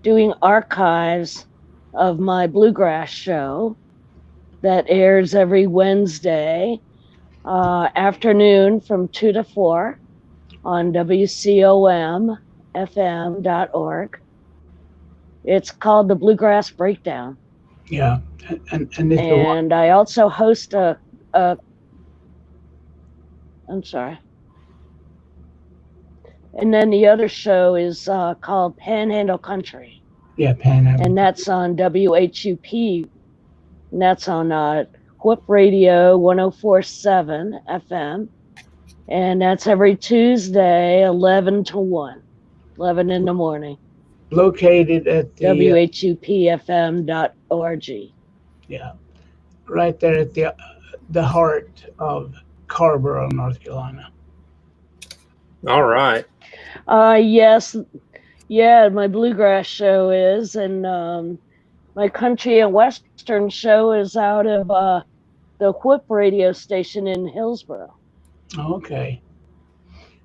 doing archives of my bluegrass show that airs every Wednesday afternoon from 2 to 4 on WCOMFM.org. It's called the Bluegrass Breakdown. yeah, and it's a And I also host I'm sorry. And then the other show is called Panhandle Country. yeah, Pan. And that's on WHUP. And that's on Whip Radio 1047 FM. And that's every Tuesday, 11 to 1, 11 in the morning. Located at the WHUPFM.org. yeah, right there at the heart of Carborough, North Carolina. All right. Yes, yeah, my bluegrass show is, and my country and western show is out of the Whip radio station in Hillsboro. Okay,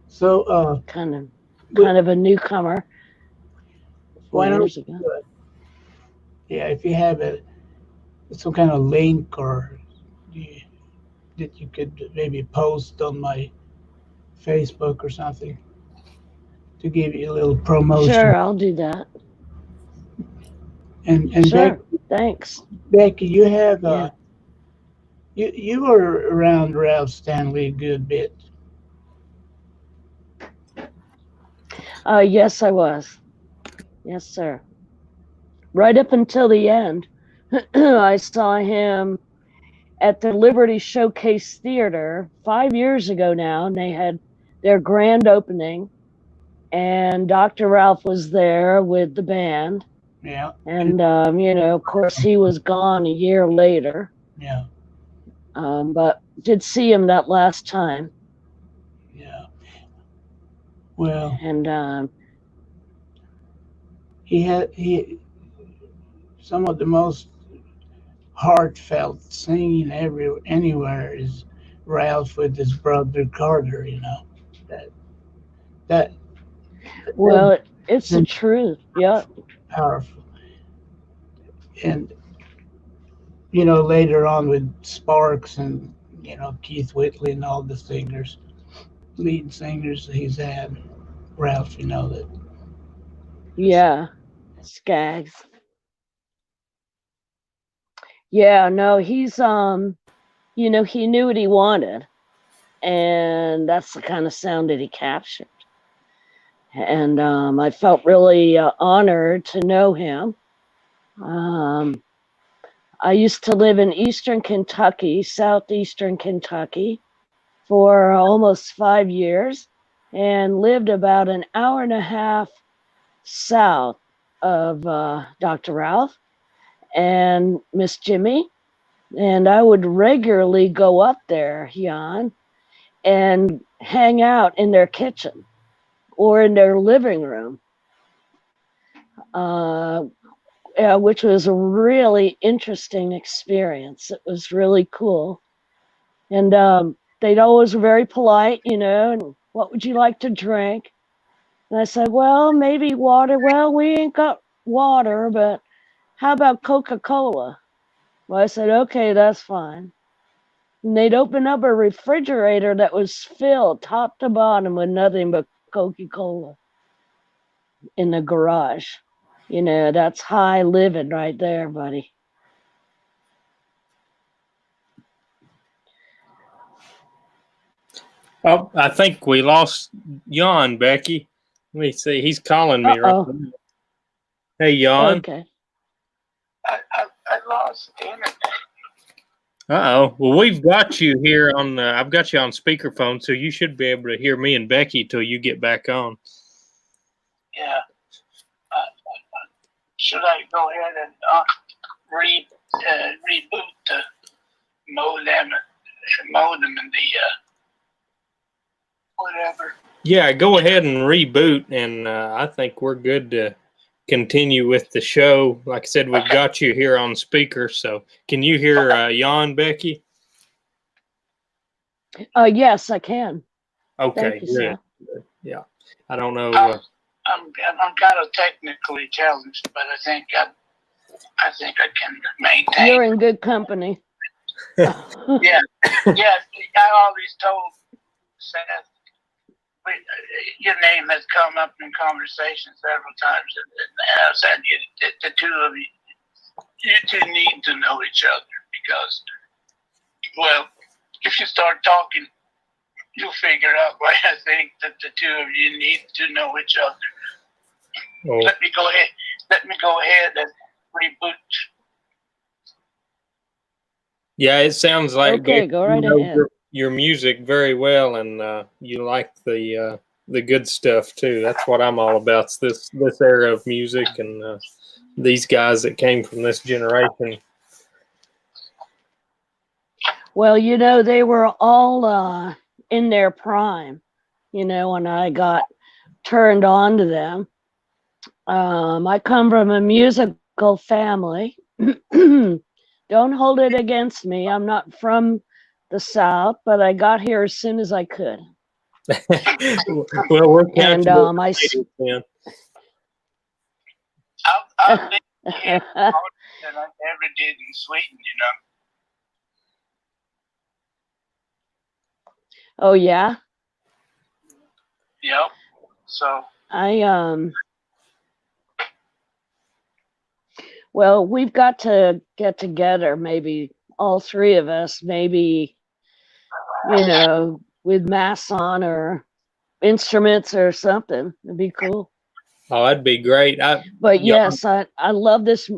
so Kind we, of a newcomer. 4 why don't years ago. yeah, if you have some kind of link or you, that you could maybe post on my Facebook or something to give you a little promotion. Sure, I'll do that. And Sure, thanks. Becky, you have Yeah. you were around Ralph Stanley a good bit. Yes, I was. Yes, sir. Right up until the end, I saw him at the Liberty Showcase Theater 5 years ago now, and they had their grand opening, and Dr. Ralph was there with the band. Yeah, And, of course, he was gone a year later, yeah, but did see him that last time. yeah. Well, And he some of the most heartfelt singing anywhere is Ralph with his brother Carter. You know that that well, it's the that's truth. Yeah. powerful. And later on with Sparks and Keith Whitley and all the singers, lead singers he's had, Ralph. That. Yeah. Skaggs. Yeah, no, he's he knew what he wanted, and that's the kind of sound that he captured. And I felt really honored to know him. I used to live in eastern Kentucky, southeastern Kentucky, for almost 5 years, and lived about an hour and a half south of Dr. Ralph and Miss Jimmy, and I would regularly go up there, Jan, and hang out in their kitchen or in their living room, which was a really interesting experience. It was really cool. And they'd always were very polite, and what would you like to drink? And I said, well, maybe water. Well, we ain't got water, but how about Coca-Cola? Well, I said, okay, that's fine. And they'd open up a refrigerator that was filled top to bottom with nothing but Coca-Cola in the garage. That's high living right there, buddy. Oh, I think we lost Jan, Becky. Let me see. He's calling me right now. Hey, Jan. Okay. I lost the internet. Uh-oh. Well, we've got you here on, I've got you on speakerphone, so you should be able to hear me and Becky till you get back on. Yeah. Should I go ahead and reboot the modem and the whatever? Yeah, go ahead and reboot, and I think we're good to continue with the show. Like I said, we've got you here on speaker, so can you hear Jan, Becky? Yes, I can. Okay, Thank you, sir. good. Yeah, I don't know. I'm kind of technically challenged, but I think I can maintain. You're in good company. Yeah. I always told Seth, your name has come up in conversation several times, and I said the two of you two need to know each other because, well, if you start talking, you'll figure out why I think that the two of you need to know each other. Oh. Let me go ahead and reboot. Yeah, it sounds like Okay, go right ahead. Your music very well, and you like the good stuff too. That's what I'm all about. It's this era of music and these guys that came from this generation. Well, they were all in their prime, when I got turned on to them. I come from a musical family. Don't hold it against me. I'm not from the South, but I got here as soon as I could. Well, we're counting. I've been here more than I ever did in Sweden, Oh yeah? Yep. So well, we've got to get together, maybe all three of us, maybe, with masks on or instruments or something. It'd be cool. Oh, that'd be great. But yes, I love this.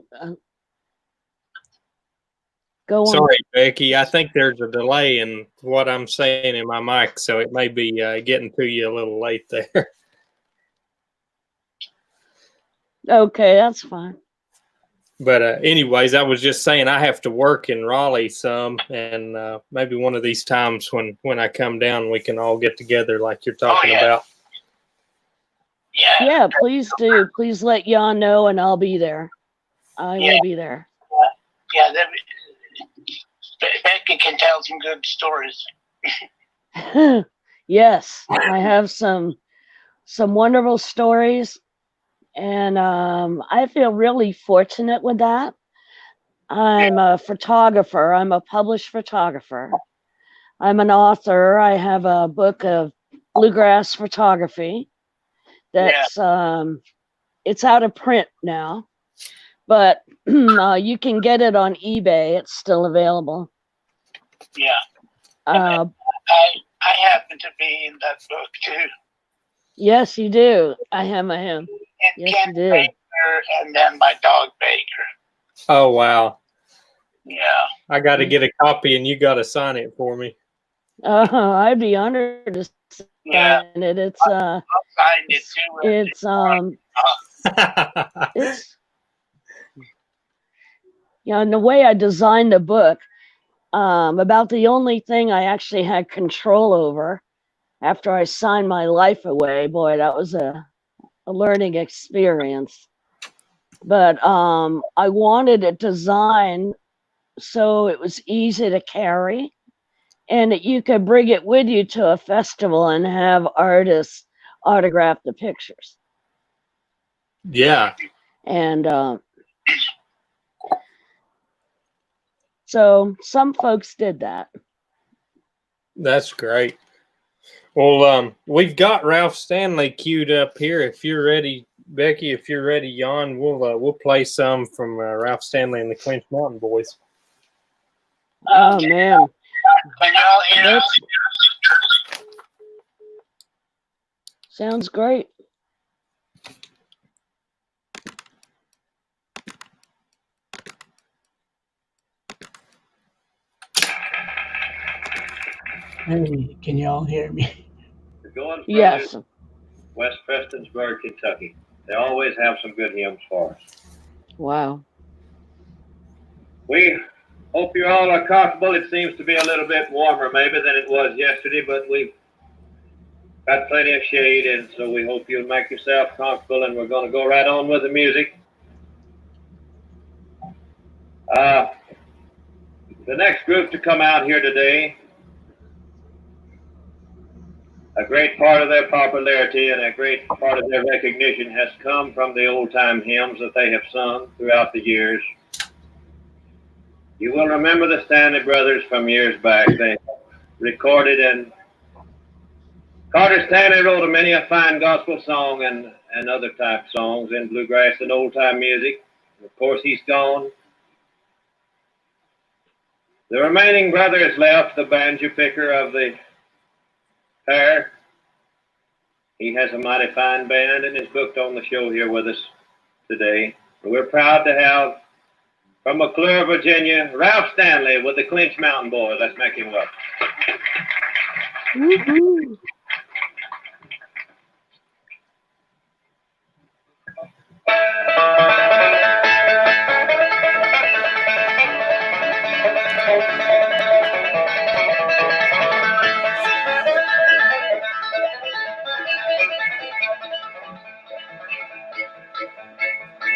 Go on. Sorry, Becky. I think there's a delay in what I'm saying in my mic, so it may be getting to you a little late there. Okay, that's fine. But anyways, I was just saying I have to work in Raleigh some, and maybe one of these times when I come down, we can all get together like you're talking about. Yeah, please do. Please let Jan know, and I'll be there. I will be there. Yeah, Becky can tell some good stories. Yes, I have some wonderful stories. And I feel really fortunate with that. I'm a photographer. I'm a published photographer. I'm an author. I have a book of bluegrass photography that's it's out of print now, but you can get it on eBay. It's still available. Yeah. I happen to be in that book too. Yes, you do. I am. And Yes, Ken you do. Baker, and then my dog Baker. Oh, wow. Yeah. I got to get a copy, and you got to sign it for me. I'd be honored to sign it. It's I'll sign it too. It's, and the way I designed the book, about the only thing I actually had control over after I signed my life away. Boy, that was a learning experience. But I wanted it designed so it was easy to carry and that you could bring it with you to a festival and have artists autograph the pictures. Yeah. And so some folks did that. That's great. Well, we've got Ralph Stanley queued up here. If you're ready, Becky, if you're ready, Jan, we'll play some from Ralph Stanley and the Clinch Mountain Boys. Oh man. Can y'all hear us? Sounds great. Hey, can y'all hear me? The Going Yes. Brothers, West Prestonsburg, Kentucky. They always have some good hymns for us. Wow. We hope you all are comfortable. It seems to be a little bit warmer maybe than it was yesterday, but we've got plenty of shade, and so we hope you'll make yourself comfortable, and we're going to go right on with the music. The next group to come out here today, a great part of their popularity and a great part of their recognition has come from the old-time hymns that they have sung throughout the years. You will remember the Stanley brothers from years back. They recorded, and Carter Stanley wrote many a fine gospel song and other type songs in bluegrass and old-time music. Of course, he's gone. The remaining brother is left, the banjo picker of the pair. He has a mighty fine band and is booked on the show here with us today. We're proud to have, from McClure, Virginia, Ralph Stanley with the Clinch Mountain Boys. Let's make him welcome. Woo-hoo.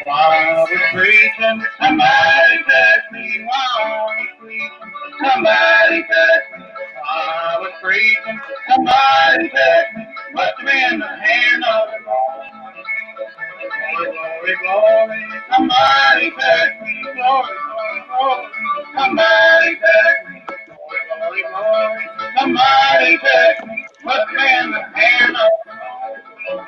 While we're preaching, somebody touch me. While we're preaching, somebody touch me. While we're preaching, somebody touch me. Must have been the hand of the Lord. Glory, glory, glory. Somebody touch me. Glory, glory, glory. Somebody touch me. Glory, glory, glory. Somebody touch me. Must have been the hand of the Lord.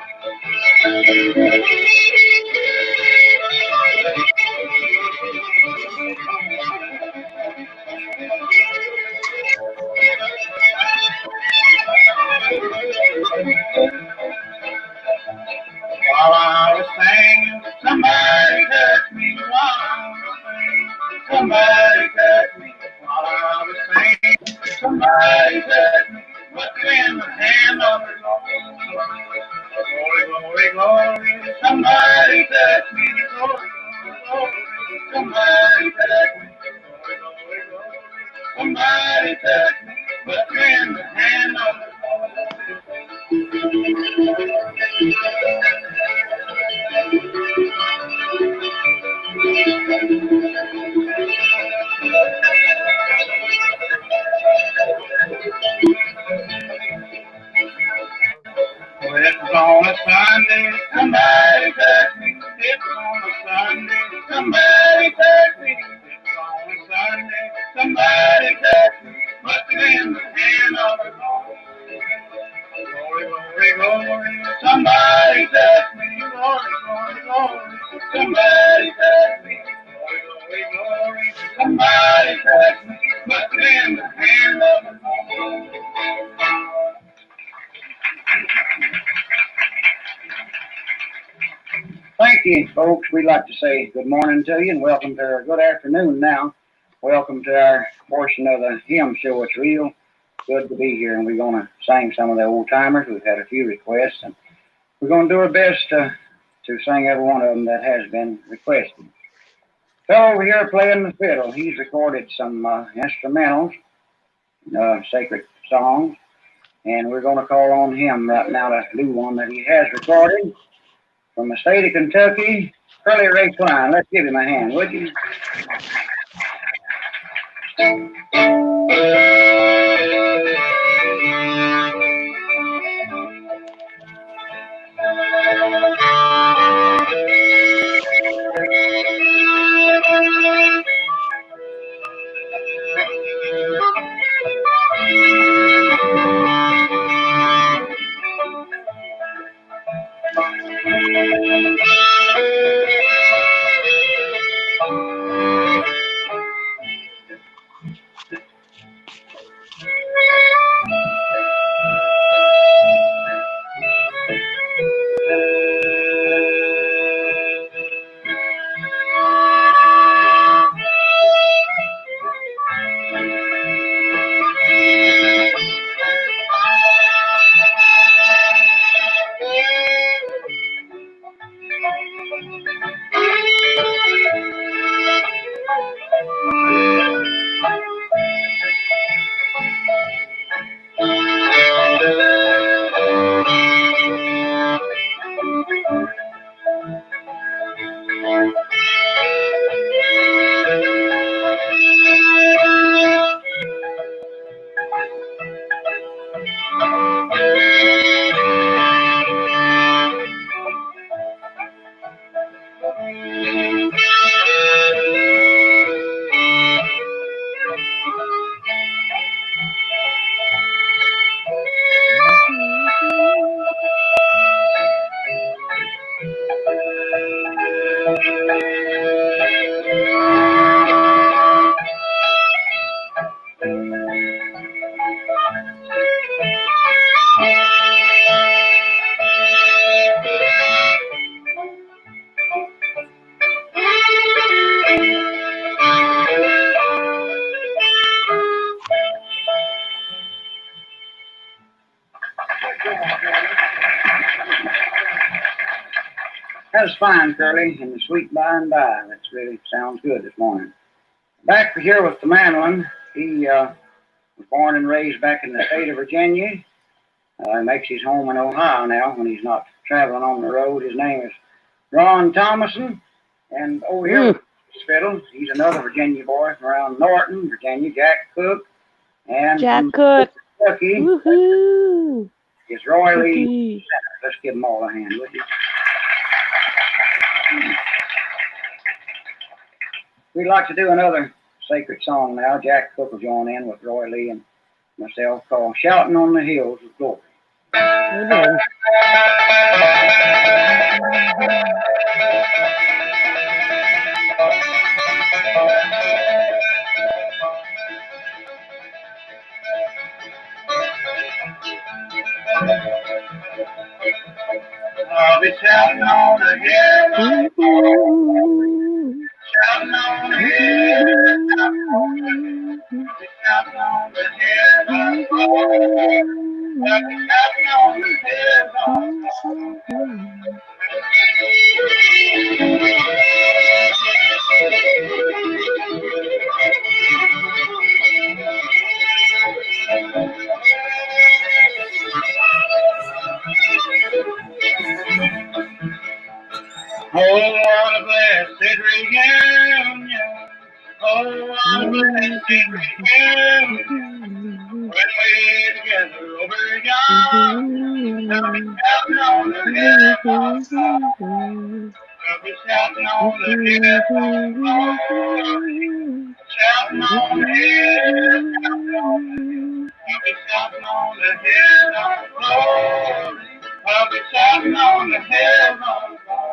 While I was singing, somebody touched me. While I was singing, somebody touched me. While I was singing, somebody touched me. Must have been the hand of the Lord. Glory, glory, glory. Somebody touched me. Glory, glory, glory. Somebody touched me. Glory, glory, glory. Somebody touched me. Must have been the hand of the Lord. Well, it was on a Sunday, somebody touched me. It was on a Sunday, somebody touched me. It was on a Sunday, somebody touched me. Must have been the hand of the Lord. Glory, glory, glory. Somebody touched me. Glory, glory, glory. Somebody touched me. Glory, glory, glory. Somebody touched me. Must have been the hand of the Lord. Thank you, folks. We'd like to say good morning to you and welcome to our good afternoon now. Welcome to our portion of the hymn show. It's real good to be here, and we're going to sing some of the old timers. We've had a few requests, and we're going to do our best to to sing every one of them that has been requested. Fellow over here playing the fiddle, he's recorded some instrumentals, sacred songs, and we're going to call on him right now to do one that he has recorded from the state of Kentucky, Curly Ray Klein. Let's give him a hand, would you? That was fine, Curly, and the sweet by and by. That really sounds good this morning. Back here with the mandolin, he was born and raised back in the state of Virginia. He makes his home in Ohio now when he's not traveling on the road. His name is Ron Thomason. And over here with his fiddle, he's another Virginia boy from around Norton, Virginia, Jack Cook. And Jack Cook. Kentucky, Woohoo! is Roy Lee. Let's give them all a hand, would you? We'd like to do another sacred song now. Jack Cook will join in with Roy Lee and myself called Shouting on the Hills of Glory. Amen. I'll be shouting on the hill, shouting on the hill, shouting on the hill, I'll be shouting on the hill. Oh, what a blessed reunion. Oh, what a blessed reunion. When we're together over yonder, I'll be shouting on the hill. I'll be shouting on the hill. Shouting on the hill. I'll be shouting on the hill of glory. I'll be shouting on the hill of glory.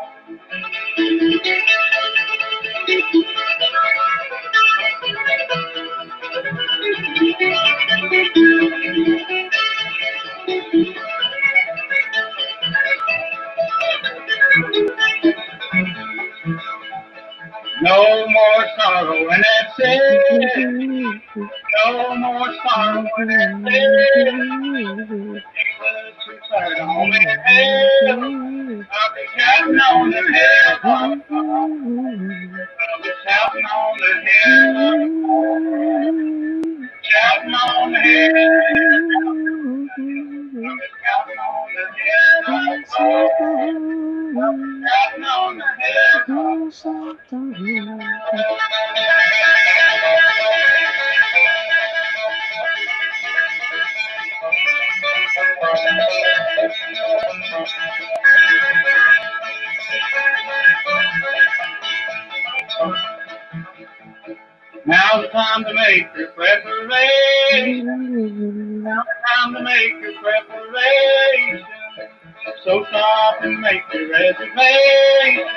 No more sorrow in that city. No more sorrow in that city. It was too tired on me. I'll shouting on the hill, I'll be shouting on the hill, shouting on the hill, shouting on the hill, shouting on the hill. Now's the time to make your preparation. Now's the time to make your preparation. So stop and make your reservation.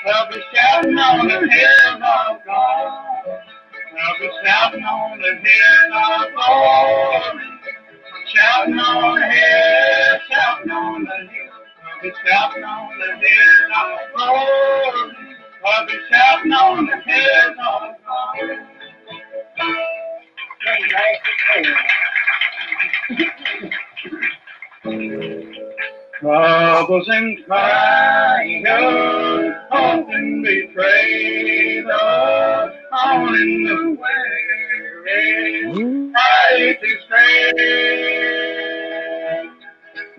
I'll be shouting on the hills of God. I'll be shouting on the hills of glory. Shouting on the hills, shouting on the hills. I'll be shouting on the hills of glory. I'll be shouting on the hills of glory. Troubles and trials often betray us on in the way, right to stray.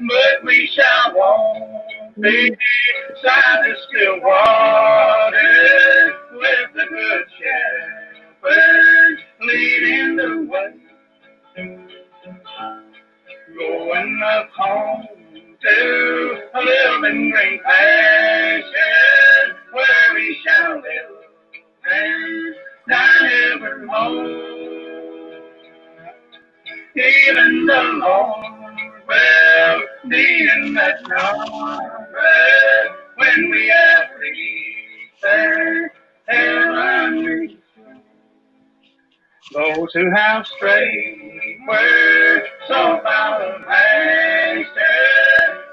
But we shall walk beside the still waters with the good shepherd leading the way. Going up home to a living green pasture where we shall live and die evermore. Even the Lord will be in that number when we have reached that heavenly. Those who have strayed were so found a master,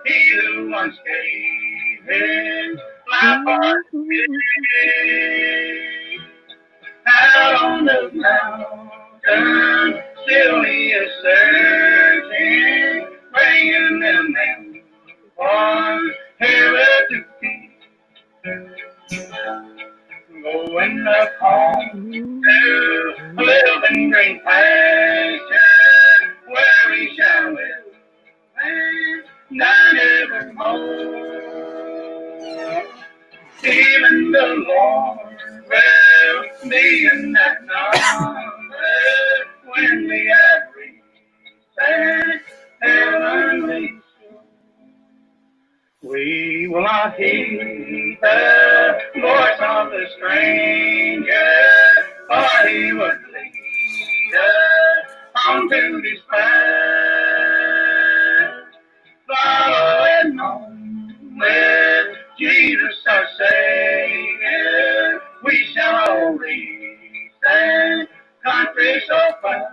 he who once gave his life for me. Out on the mountain, still he is searching, bringing them in one here to keep. Going up home to living green pasture where we shall live and die evermore. Even the Lord will be in that number when we have reached that heavenly shore. We will not heed the voice of the stranger, for he would lead us on to despair. Following on with Jesus our Savior, we shall all reach that country so far.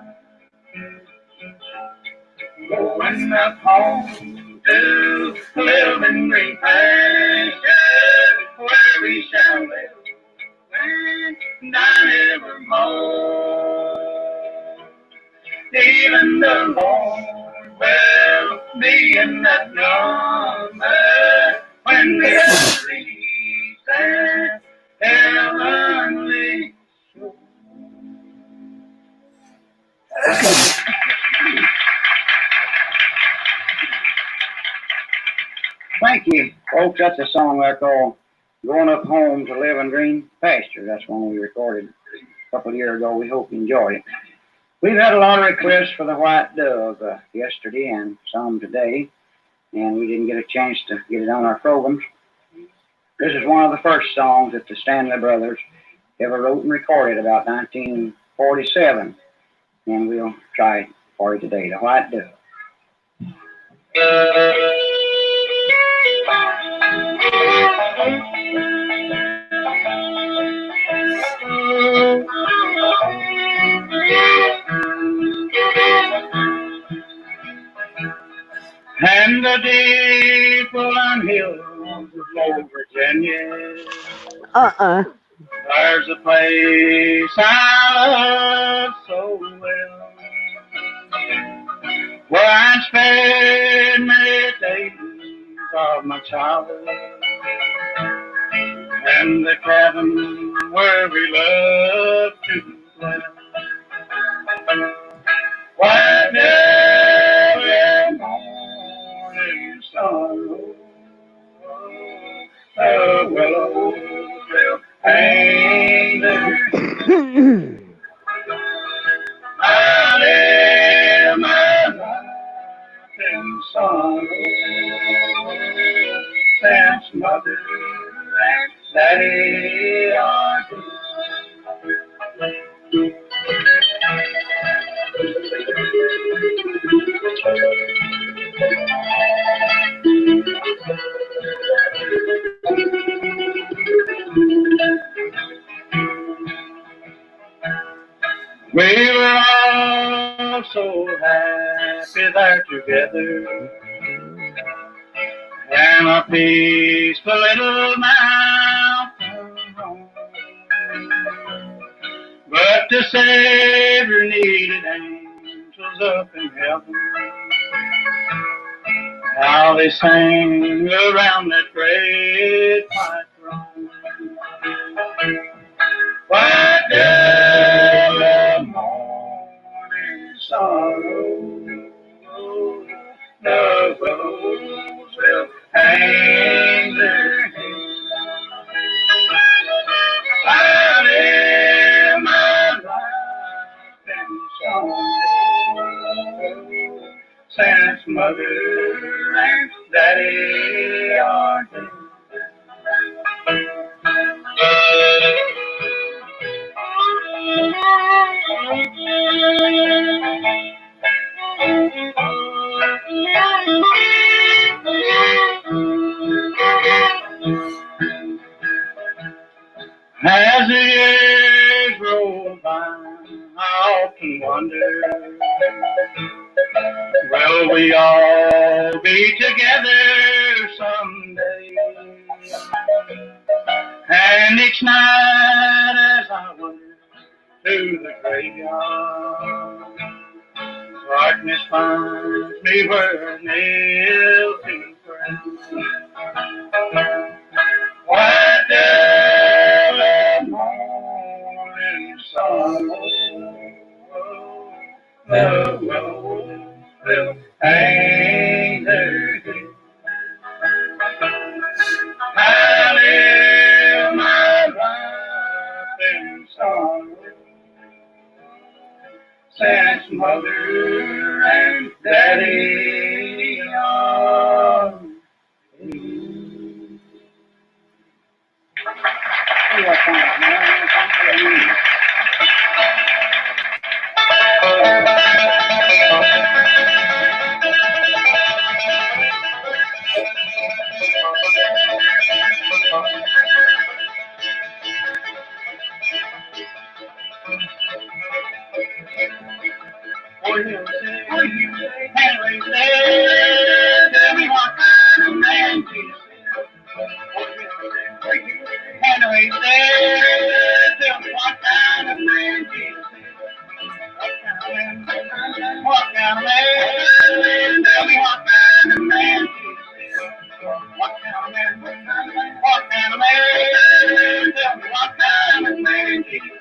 Going up home to live in green pasture where we shall live and die evermore. Even the Lord will be in that number when we have reached that heavenly shore. Thank you, folks. That's a song I call Going Up Home to Live in Green Pasture. That's one we recorded a couple of years ago. We hope you enjoyed it. We've had a lot of requests for the White Dove yesterday and some today, and we didn't get a chance to get it on our programs. This is one of the first songs that the Stanley brothers ever wrote and recorded about 1947, and we'll try it for you today, the White Dove. And the deep rolling hills of old Virginia, there's a place I love so well, where I spend many days of my childhood and the cabin where we love to play. White every morning sun, the willows will hang there. Out in my life in sorrow, since mother and daddy are dead. We were all so happy there together, and a peaceful little mountain home. But the Savior needed angels up in heaven. How they sang around that great white throne. White every morning sorrow, the willows will hang their heads. Out in my life in sorrow, since mother and daddy are dead. As the years roll by, I often wonder, will we all be together someday? And each night as I wander through the graveyard, darkness finds me where I kneel to pray. White every morning sorrow, the willows will hang their heads. I live my life in sorrow, since mother and daddy are dead. Henry said, tell me what kind of man Jesus is. Henry said, tell me what kind of man Jesus is. What kind of man? Tell me what kind of man Jesus is. What kind of man? What kind of man? Tell me what kind of man Jesus is.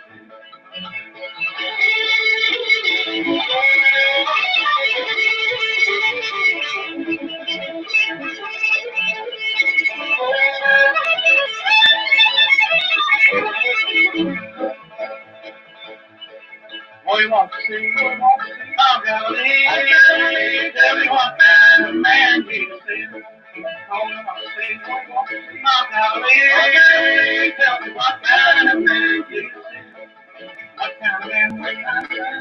What do you want to see? I'm gonna leave. Tell me what kind of man Jesus is. I'm gonna see. I'm gonna leave. Tell me what kind of man Jesus is. What kind of man?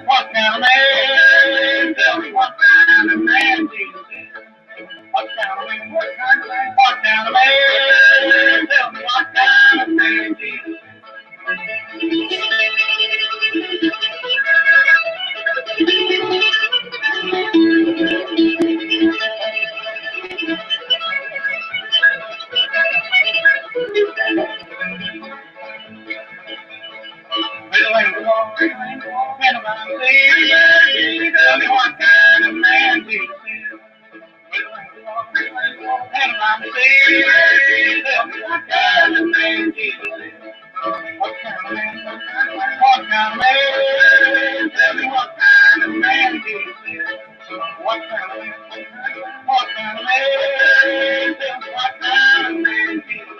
What kind of man? Tell me what kind of man Jesus is. What kind of man? What kind of man? What kind of man? Tell me what kind of man Jesus is. Tell me what kind of man Jesus is. What kind of man? What kind of man? Tell me what kind of man Jesus is. What kind of man? What kind of man? Tell me what kind of man Jesus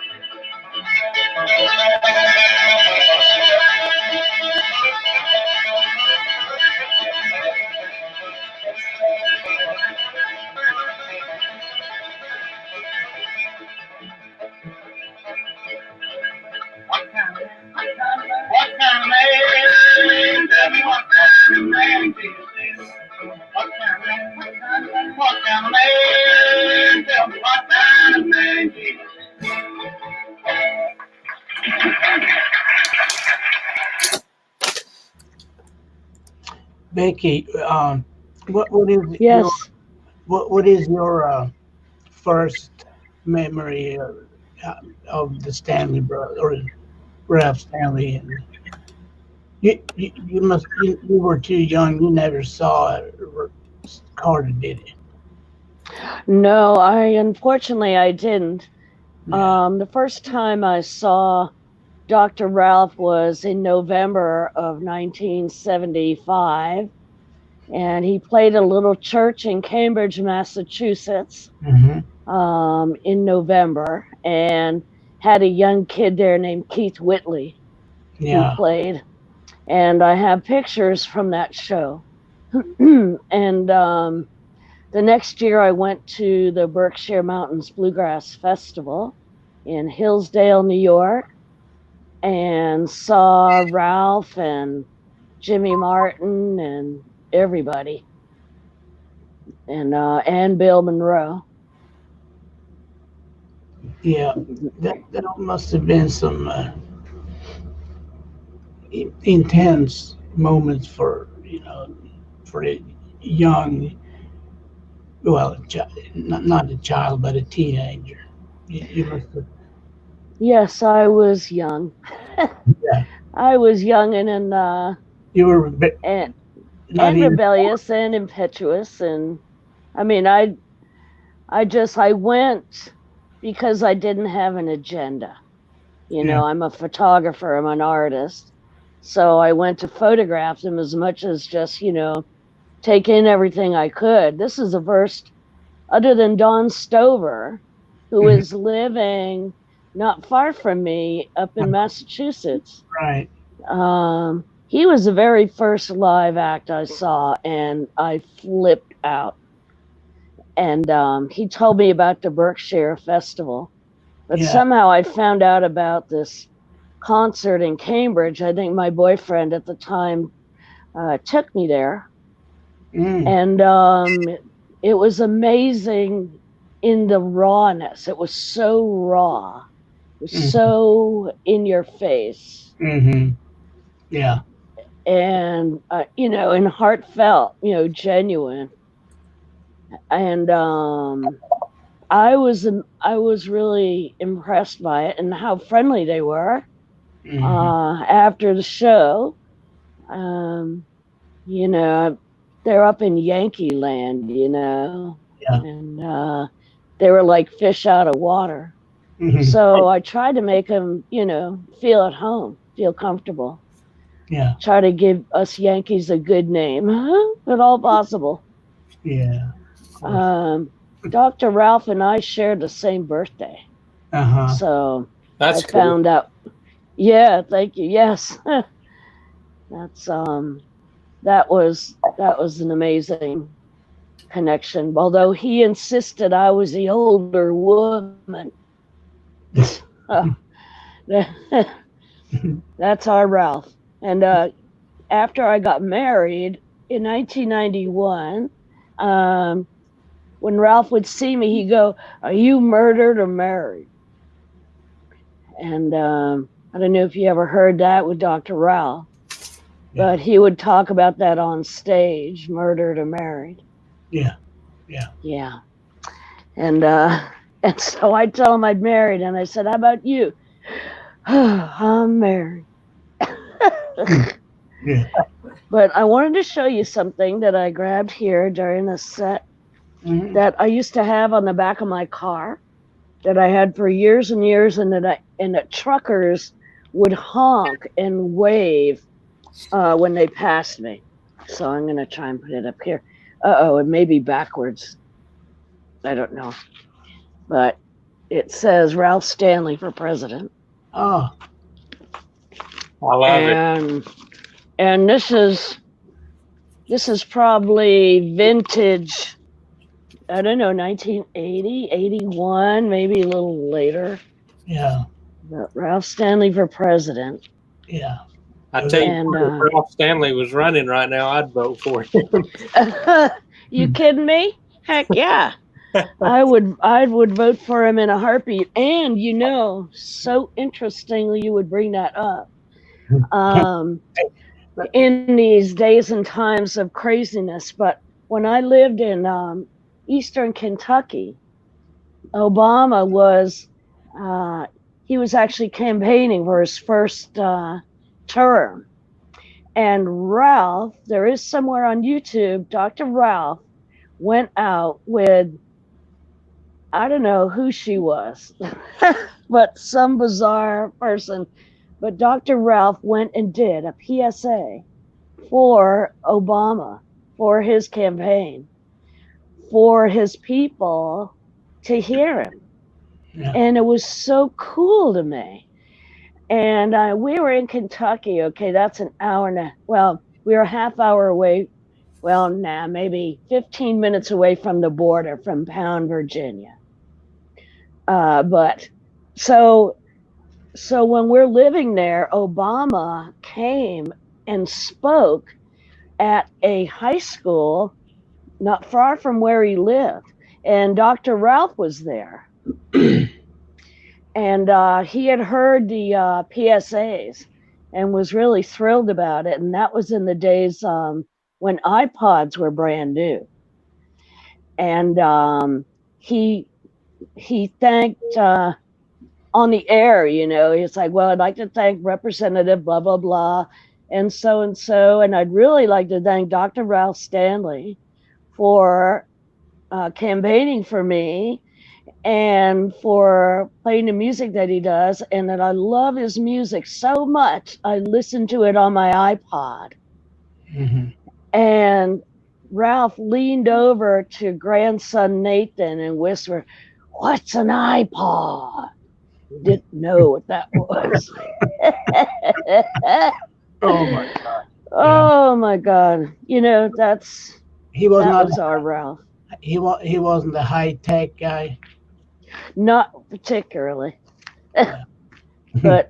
What kind of man? Tell me what kind of man Jesus is. What kind of man? What kind of man? Tell me what kind of man Jesus is. Becky, what is Yes. what is your first memory of the Stanley brother or Ralph Stanley? And you were too young. You never saw Carter, did you? No, unfortunately I didn't. Yeah. The first time I saw Dr. Ralph was in November of 1975, and he played a little church in Cambridge, Massachusetts, Mm-hmm. in November, and had a young kid there named Keith Whitley who Yeah. played. And I have pictures from that show. And the next year I went to the Berkshire Mountains Bluegrass Festival in Hillsdale, New York, and saw Ralph and Jimmy Martin and everybody, and Bill Monroe. Yeah. That must have been some intense moments for for a young, well, not a child, but a teenager. You must have. Yes, I was young. Yeah. I was young and You were and not even. rebellious and impetuous, and I mean, I went because I didn't have an agenda. Yeah. I'm a photographer, I'm an artist. So I went to photograph them as much as just, take in everything I could. This is the first, other than Don Stover, who Mhm. is living not far from me up in Massachusetts. Right. He was the very first live act I saw, and I flipped out. And he told me about the Berkshire Festival. But Yeah. somehow I found out about this concert in Cambridge. I think my boyfriend at the time took me there. Mm. And it was amazing in the rawness. It was so raw. It was Mhm. so in your face. Mm-hmm. Yeah. And, and heartfelt, genuine. And I was really impressed by it and how friendly they were. Mm-hmm. After the show, they're up in Yankee Land, Yeah. and they were like fish out of water. Mm-hmm. So I tried to make them, feel at home, feel comfortable. Yeah. Try to give us Yankees a good name, if at all possible. Yeah. Dr. Ralph and I shared the same birthday. Uh-huh. So That's I cool. found out. Yeah, thank you. Yes. That's that was an amazing connection. Although he insisted I was the older woman. That's our Ralph. And after I got married in 1991, when Ralph would see me, he'd go, "Are you murdered or married?" And I don't know if you ever heard that with Dr. Ralph, but he would talk about that on stage, murdered or married. Yeah. Yeah. Yeah. And so I tell him I'd married, and I said, "How about you?" I'm married. Yeah. But I wanted to show you something that I grabbed here during the set Mm-hmm. that I used to have on the back of my car. that I had for years and years, and that truckers would honk and wave when they passed me. So I'm gonna try and put it up here. It may be backwards. I don't know, but it says Ralph Stanley for president. Oh, I love it. And this is probably vintage. I don't know, 1980, 81, maybe a little later. yeah, But Ralph Stanley for president. yeah. I tell you, And, if Ralph Stanley was running right now, I'd vote for him. You kidding me? Heck yeah. I would vote for him in a heartbeat. And so interestingly you would bring that up. In these days and times of craziness, but when I lived in Eastern Kentucky, Obama was he was actually campaigning for his first term. And Ralph, there is somewhere on YouTube, Dr. Ralph went out with, I don't know who she was, but some bizarre person. But Dr. Ralph went and did a PSA for Obama, for his campaign, for his people to hear him. Yeah. And it was so cool to me. And we were in Kentucky. Okay, that's an hour and we were a half hour away. Well, maybe 15 minutes away from the border, from Pound, Virginia. But so when we're living there, Obama came and spoke at a high school not far from where he lived. And Dr. Ralph was there. And he had heard the PSAs and was really thrilled about it. And that was in the days when iPods were brand new. And he thanked on the air, he's like, well, I'd like to thank Representative blah, blah, blah, and so. And I'd really like to thank Dr. Ralph Stanley for campaigning for me and for playing the music that he does, and that I love his music so much. I listen to it on my iPod. Mm-hmm. And Ralph leaned over to grandson Nathan and whispered, "What's an iPod?" Didn't know what that was. Oh my God. Oh my God. That was our Ralph. He wasn't the high tech guy. Not particularly. But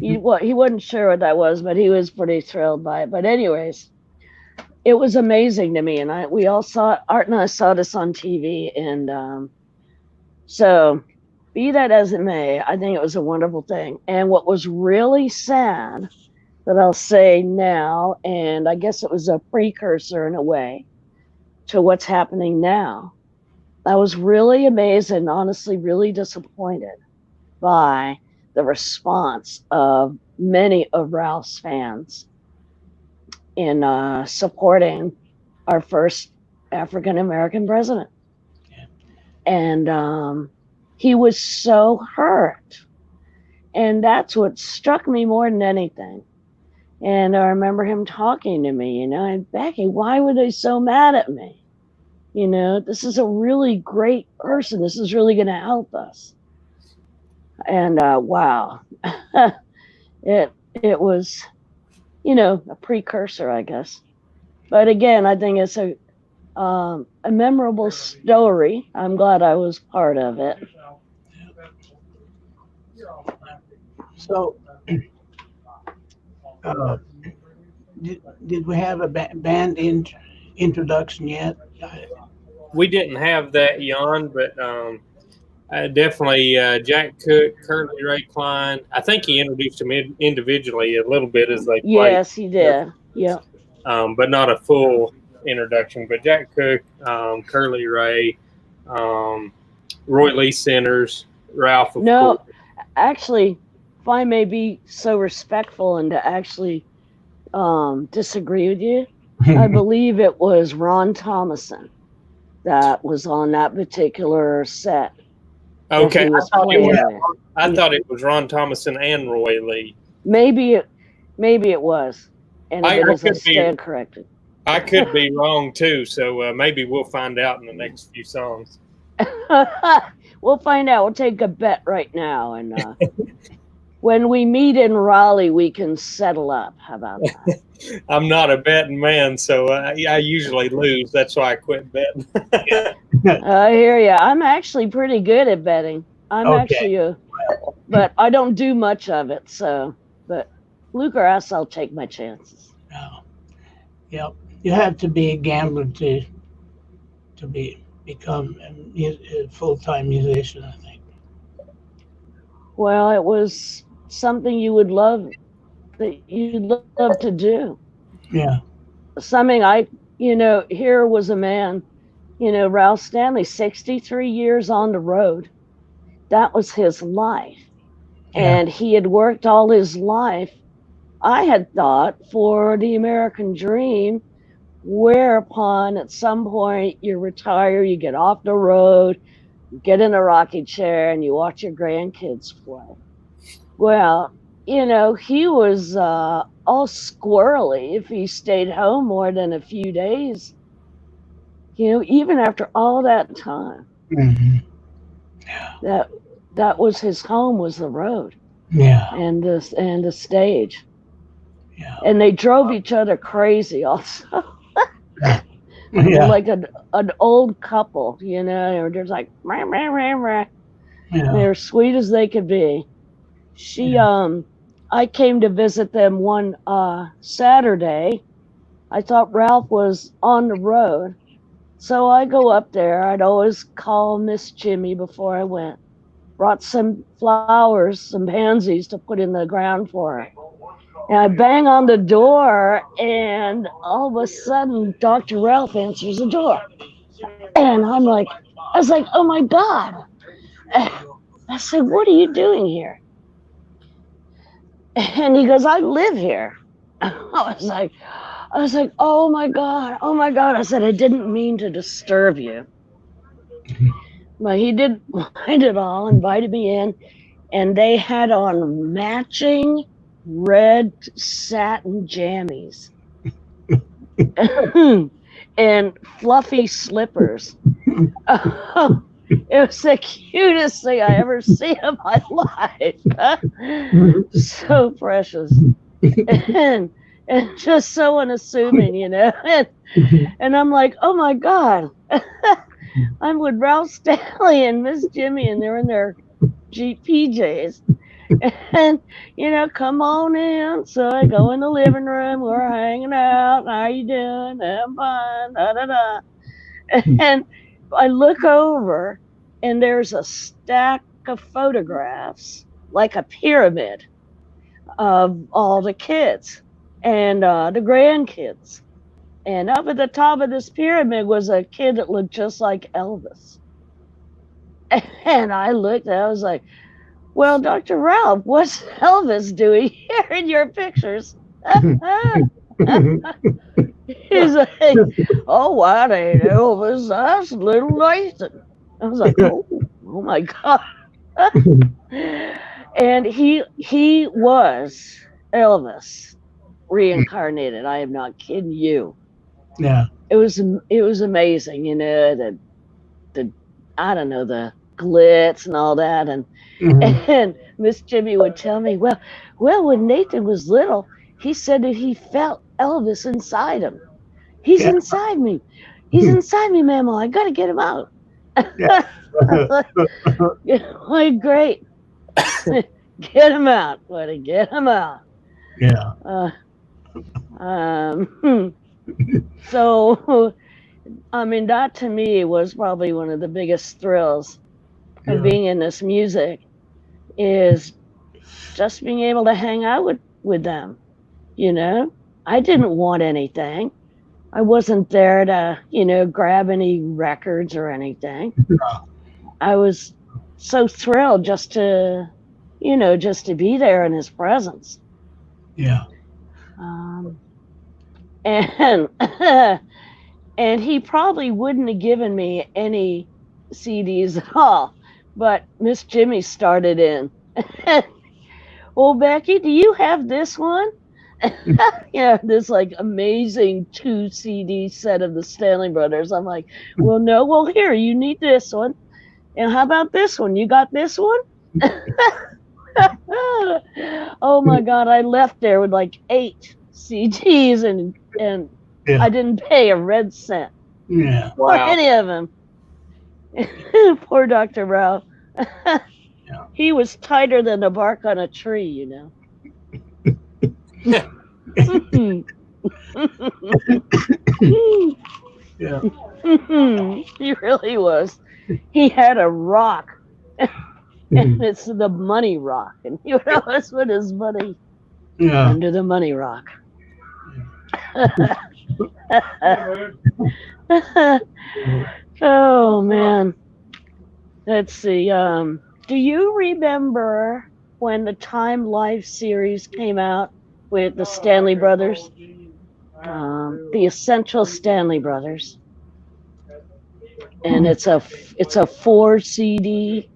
he wasn't sure what that was, but he was pretty thrilled by it. But anyways, it was amazing to me, and Art and I saw this on TV, and so be that as it may, I think it was a wonderful thing. And what was really sad, that I'll say now, and I guess it was a precursor in a way to what's happening now, I was really amazed and honestly really disappointed by the response of many of Ralph's fans in supporting our first African-American president. Yeah. And he was so hurt. And that's what struck me more than anything. And I remember him talking to me, and Becky, why were they so mad at me? This is a really great person. This is really going to help us. And wow, it was, a precursor, I guess. But again, I think it's a memorable story. I'm glad I was part of it. So, did we have a band introduction yet? We didn't have that, Jan, but definitely Jack Cook, Curly Ray Klein. I think he introduced them individually a little bit as they played. Yes, he did. Yeah. But not a full introduction. But Jack Cook, Curly Ray, Roy Lee Centers, Ralph. No, actually, if I may be so respectful and to actually disagree with you, I believe it was Ron Thomason that was on that particular set. that Okay, he was I playing with. thought it was Ron Thomason and Roy Lee. Maybe it was. And if I it is, I could be- stand corrected. I could be wrong too, so maybe we'll find out in the next few songs. We'll find out. We'll take a bet right now, and when we meet in Raleigh, we can settle up. How about that? I'm not a betting man, so I usually lose. That's why I quit betting. I hear you. I'm actually pretty good at betting. I'm Okay. actually but I don't do much of it. So, but Bluegrass, I'll take my chances. No. Yep. You have to be a gambler to become a full-time musician, I think. Well, it was something you'd love to do. Yeah. Something here was a man, Ralph Stanley, 63 years on the road. That was his life. Yeah. And he had worked all his life, I had thought, for the American dream, whereupon at some point you retire, you get off the road, you get in a rocking chair, and you watch your grandkids play. Well, he was all squirrely if he stayed home more than a few days, even after all that time. Mm-hmm. That was his home, was the road. Yeah. And the stage. Yeah. And they drove each other crazy also. Yeah. Like an old couple, they were just like rah, rah, rah, rah. Yeah. They're sweet as they could be. I came to visit them one Saturday. I thought Ralph was on the road. So I go up there. I'd always call Miss Jimmy before I went. Brought some flowers, some pansies to put in the ground for her. And I bang on the door, and all of a sudden, Dr. Ralph answers the door. And I was like, oh my God. I said, what are you doing here? And he goes, I live here. I was like, oh my God. I said, I didn't mean to disturb you. But he did mind it all, invited me in, and they had on matching red satin jammies and fluffy slippers. It was the cutest thing I ever seen in my life. So precious. And just so unassuming, And I'm like, oh my God. I'm with Ralph Stanley and Miss Jimmy, and they're in their PJs. And, come on in. So I go in the living room. We're hanging out. How you doing? I'm fine. Da, da, da. And I look over, and there's a stack of photographs, like a pyramid, of all the kids and the grandkids. And up at the top of this pyramid was a kid that looked just like Elvis. And I looked, and I was like, well, Dr. Ralph, what's Elvis doing here in your pictures? He's like, oh, that ain't Elvis. That's little Nathan. I was like, oh my God. And he was Elvis reincarnated. I am not kidding you. Yeah. It was amazing, the I don't know, the glitz and all that, and and Miss Jimmy would tell me, well, when Nathan was little, he said that he felt Elvis inside him. He's inside me. He's inside me, Mama. I gotta get him out. Yeah. Like, great. Get him out, buddy. Get him out. Yeah. So, I mean, that to me was probably one of the biggest thrills of being in this music, is just being able to hang out with them. I didn't want anything. I wasn't there to, grab any records or anything. No. I was so thrilled just to be there in his presence. Yeah. And he probably wouldn't have given me any CDs at all. But Miss Jimmy started in. Well, Becky, do you have this one? Yeah, this like amazing 2 CD set of the Stanley Brothers. I'm like, well, no, well, here, you need this one. And how about this one? You got this one? Oh my God, I left there with like 8 CDs and Yeah. I didn't pay a red cent Yeah. for any of them. Poor Dr. Rao. He was tighter than the bark on a tree, you know. Yeah. He really was. He had a rock, and it's the money rock, and he would always put his money under the money rock. Oh man. Let's see. Do you remember when the Time Life series came out with the Stanley Brothers? The Essential Stanley Brothers. And it's a 4 CD.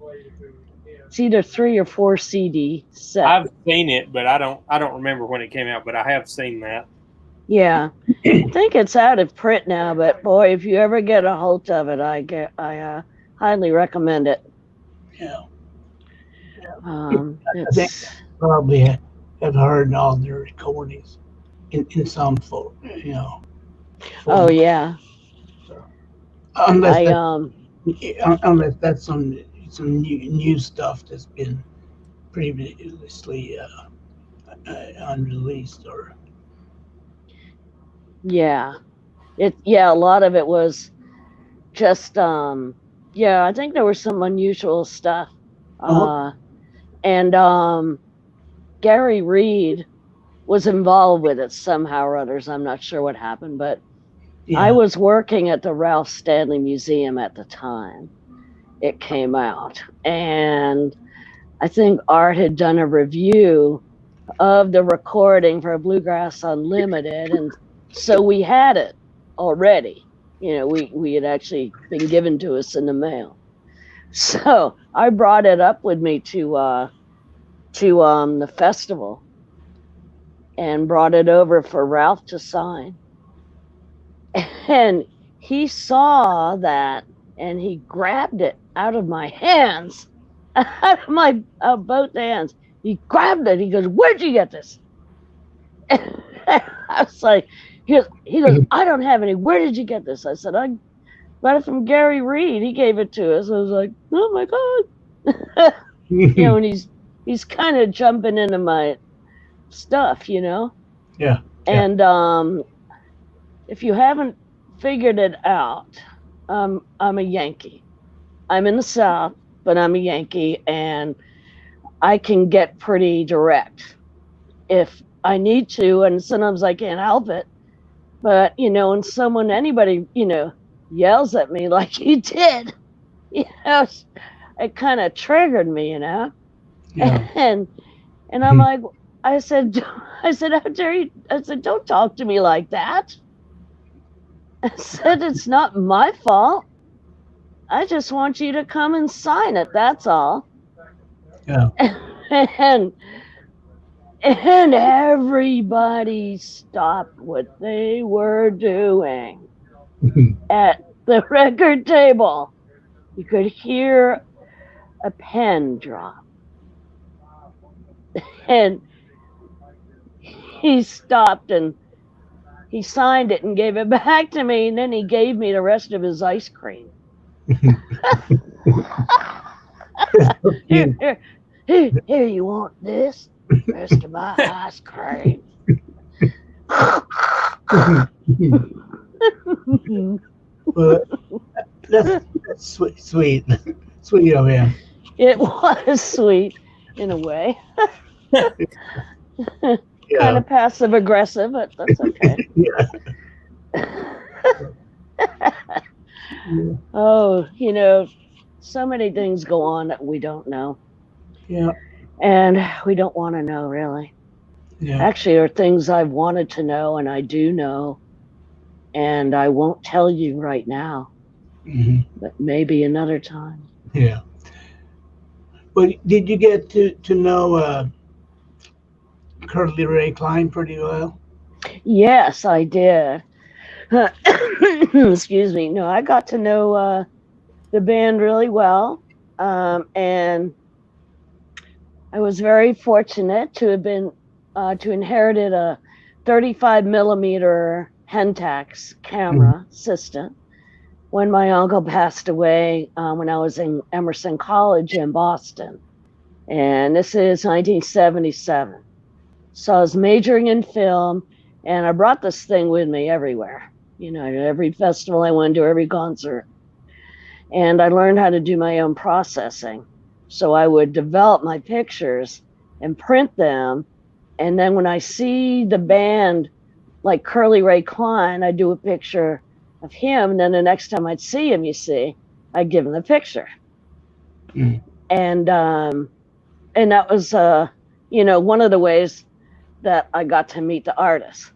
It's either 3 or 4 CD set. I've seen it, but I don't remember when it came out, but I have seen that. Yeah. I think it's out of print now, but boy, if you ever get a hold of it, I highly recommend it. Yeah. I think probably have heard all their recordings in some form, you know. Oh yeah. Unless that's some new stuff that's been previously unreleased or. Yeah. A lot of it was just I think there was some unusual stuff. And Gary Reed was involved with it somehow or others. I'm not sure what happened, but I was working at the Ralph Stanley Museum at the time it came out. And I think Art had done a review of the recording for Bluegrass Unlimited. And so we had it already. You know, we had actually been given to us in the mail. So I brought it up with me to the festival and brought it over for Ralph to sign. And he saw that and he grabbed it out of my hands, out of my both hands. He grabbed it. He goes, "Where'd you get this?" And I was like, he goes, "I don't have any. Where did you get this?" I said, "I got it from Gary Reed. He gave it to us." I was like, "Oh my God." You know, and he's kind of jumping into my stuff, you know? Yeah. And if you haven't figured it out, I'm a Yankee. I'm in the South, but I'm a Yankee, and I can get pretty direct if I need to, and sometimes I can't help it. But, you know, when anybody, you know, yells at me like he did, you know, it kind of triggered me, you know? Yeah. And I'm like, I said, how dare you? I said, don't talk to me like that. I said, it's not my fault. I just want you to come and sign it. That's all. Yeah. And everybody stopped what they were doing at the record table. You could hear a pen drop. And he stopped and he signed it and gave it back to me, and then he gave me the rest of his ice cream. Here, you want this? Rest of my ice cream. Well, that's sweet of him. It was sweet in a way. Kind of passive aggressive, but that's okay. Oh, you know, so many things go on that we don't know. Yeah. And we don't want to know, really. Yeah. Actually, there are things I've wanted to know and I do know. and I won't tell you right now, but maybe another time. Yeah. But did you get to know Curly Ray Klein pretty well? Yes, I did. Excuse me. No, I got to know the band really well, and I was very fortunate to have been to inherited a 35 millimeter Pentax camera system when my uncle passed away when I was in Emerson College in Boston, and this is 1977. So I was majoring in film, and I brought this thing with me everywhere. You know, every festival I went to, every concert. And I learned how to do my own processing. So I would develop my pictures and print them. And then when I see the band, like Curly Ray Klein, I do a picture of him. And then the next time I'd see him, you see, I'd give him the picture. And that was, you know, one of the ways that I got to meet the artist.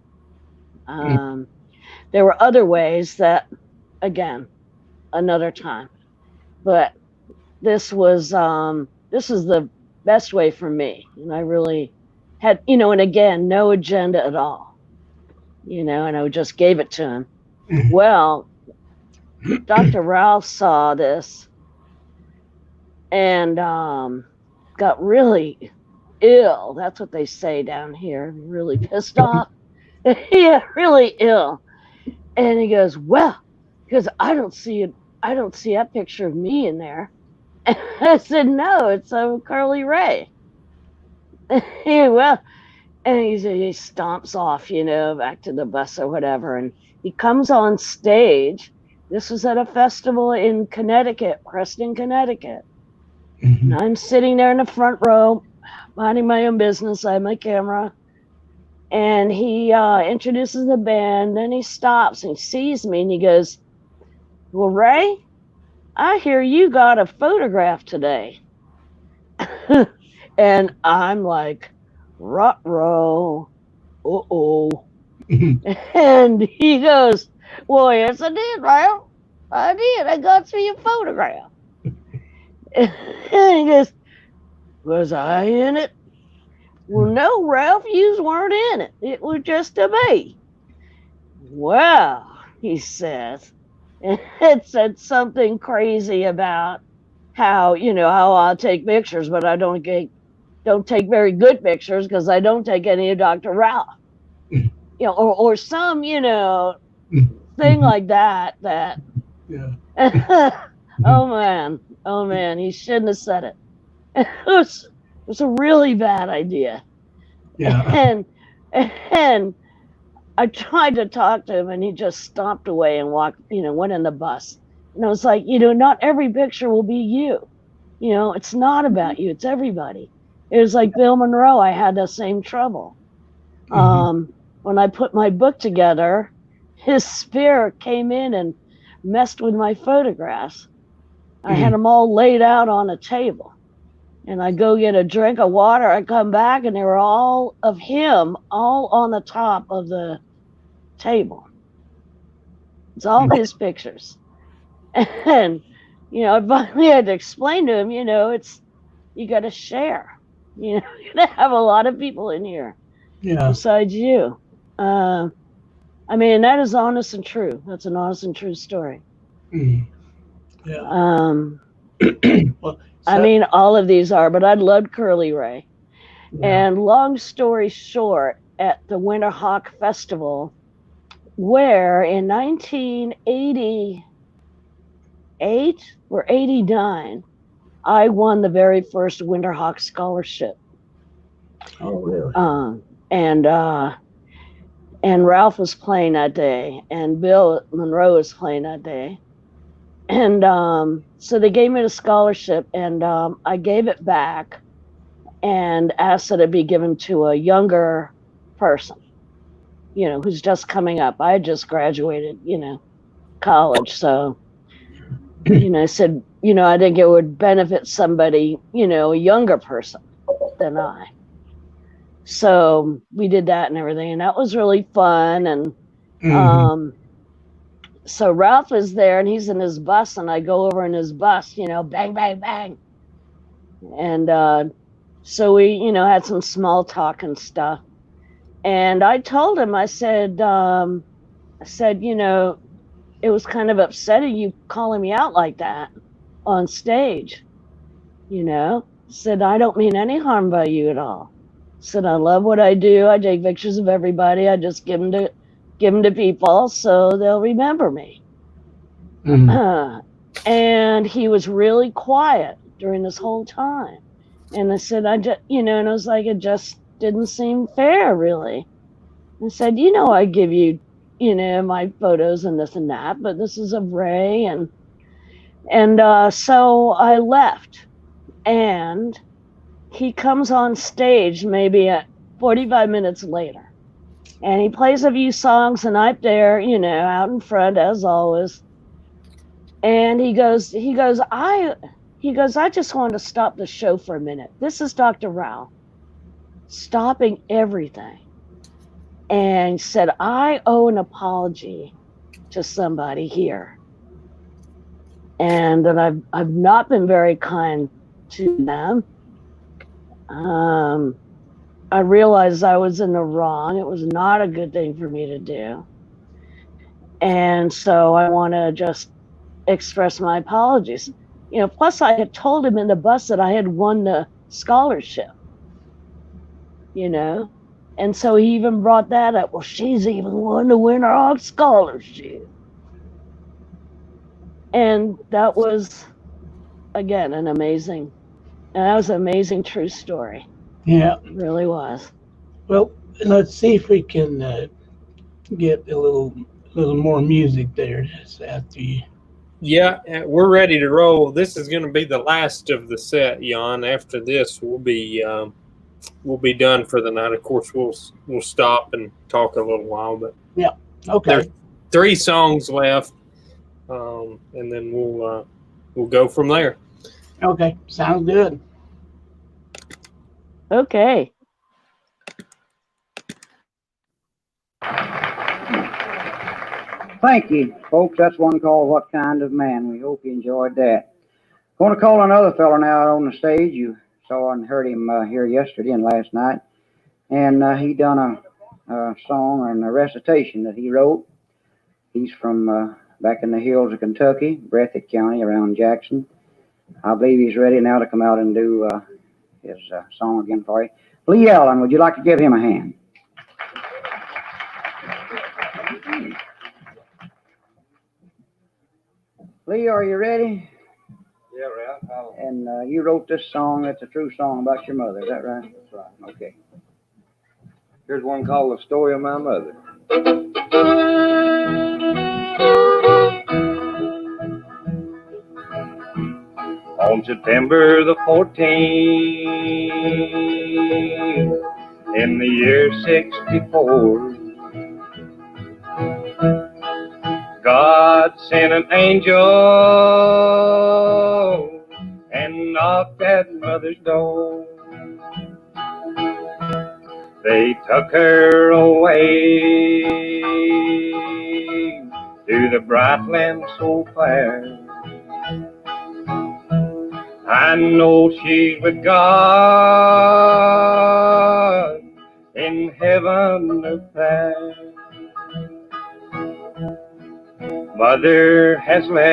There were other ways that, again, another time, but this was the best way for me, and I really had, you know, and again, no agenda at all, you know, and I just gave it to him. Well, Dr. Ralph saw this and got really ill. That's what they say down here. Really pissed off. Yeah, really ill. And he goes, well, because I don't see that picture of me in there. And I said, no, it's Curly Ray. Well, and he stomps off, you know, back to the bus or whatever. And he comes on stage. This was at a festival in Connecticut, Preston, Connecticut. And I'm sitting there in the front row, minding my own business. I have my camera. And he introduces the band. Then he stops and he sees me and he goes, well, Ray, I hear you got a photograph today. And I'm like, ruh-roh, uh-oh. And he goes, well, yes, I did, Ralph. I did. I got you a photograph. And he goes, was I in it? Well, no, Ralph, you weren't in it. It was just a me. Well, he says, and it said something crazy about how, you know, how I'll take pictures, but I don't take very good pictures because I don't take any of Dr. Ralph. You know, or some, you know, thing like that. Yeah. Oh man, he shouldn't have said it. It was a really bad idea. Yeah. And I tried to talk to him and he just stomped away and walked, you know, went in the bus. And I was like, you know, not every picture will be you. You know, it's not about you, it's everybody. It was like Bill Monroe, I had the same trouble. When I put my book together, his spirit came in and messed with my photographs. I had them all laid out on a table. And I go get a drink of water. I come back and they were all of him, all on the top of the table. It's all his pictures. And, you know, I finally had to explain to him, you know, you got to share. You know, you got to have a lot of people in here besides you. I mean, that is honest and true. That's an honest and true story. Yeah. Well, I mean, all of these are, but I loved Curly Ray. Yeah. And long story short, at the Winter Hawk Festival, where in 1988 or 89, I won the very first Winter Hawk scholarship. Oh, really? And Ralph was playing that day, and Bill Monroe was playing that day. And so they gave me the scholarship, and I gave it back and asked that it be given to a younger person, you know, who's just coming up. I had just graduated, you know, college. So, you know, I said, you know, I think it would benefit somebody, you know, a younger person than I. So we did that and everything, and that was really fun. And so Ralph is there and he's in his bus, and I go over in his bus, bang, bang, bang. And so we, had some small talk and stuff. And I told him, I said, it was kind of upsetting you calling me out like that on stage, Said, I don't mean any harm by you at all. Said, I love what I do. I take pictures of everybody. I just give them to people so they'll remember me. Mhm. And he was really quiet during this whole time. And I said, and I was like, it just didn't seem fair, really. I said, I give you, my photos and this and that, but this is of Ray. And so I left. And he comes on stage maybe at 45 minutes later. And he plays a few songs, and I'm there, out in front as always. And he goes, I just wanted to stop the show for a minute. This is Dr. Rao stopping everything. And said, I owe an apology to somebody here. And that I've not been very kind to them. I realized I was in the wrong. It was not a good thing for me to do. And so I want to just express my apologies. Plus I had told him in the bus that I had won the scholarship, And so he even brought that up. Well, she's even won to win her scholarship. And that was, again, that was an amazing true story. Yeah. It really was. Well, let's see if we can get a little more music there just after you. Yeah, we're ready to roll. This is going to be the last of the set, Jan. After this, we'll be done for the night. Of course, we'll stop and talk a little while, but yeah, okay. There's 3 songs left, and then we'll go from there. Okay, sounds good. Okay. Thank you, folks. That's one called What Kind of Man. We hope you enjoyed that. Going to call another fellow now on the stage. You saw and heard him here yesterday and last night. And he done a song and a recitation that he wrote. He's from back in the hills of Kentucky, Breathitt County, around Jackson. I believe he's ready now to come out and do his song again for you. Lee Allen, would you like to give him a hand? Lee, are you ready? Yeah, Ralph. And you wrote this song. It's a true song about your mother. Is that right? That's right. Okay. Here's one called The Story of My Mother. On September the 14th, in the year 64, God sent an angel and knocked at Mother's door. They took her away to the bright land so fair. I know she's with God in heaven up there. Mother has left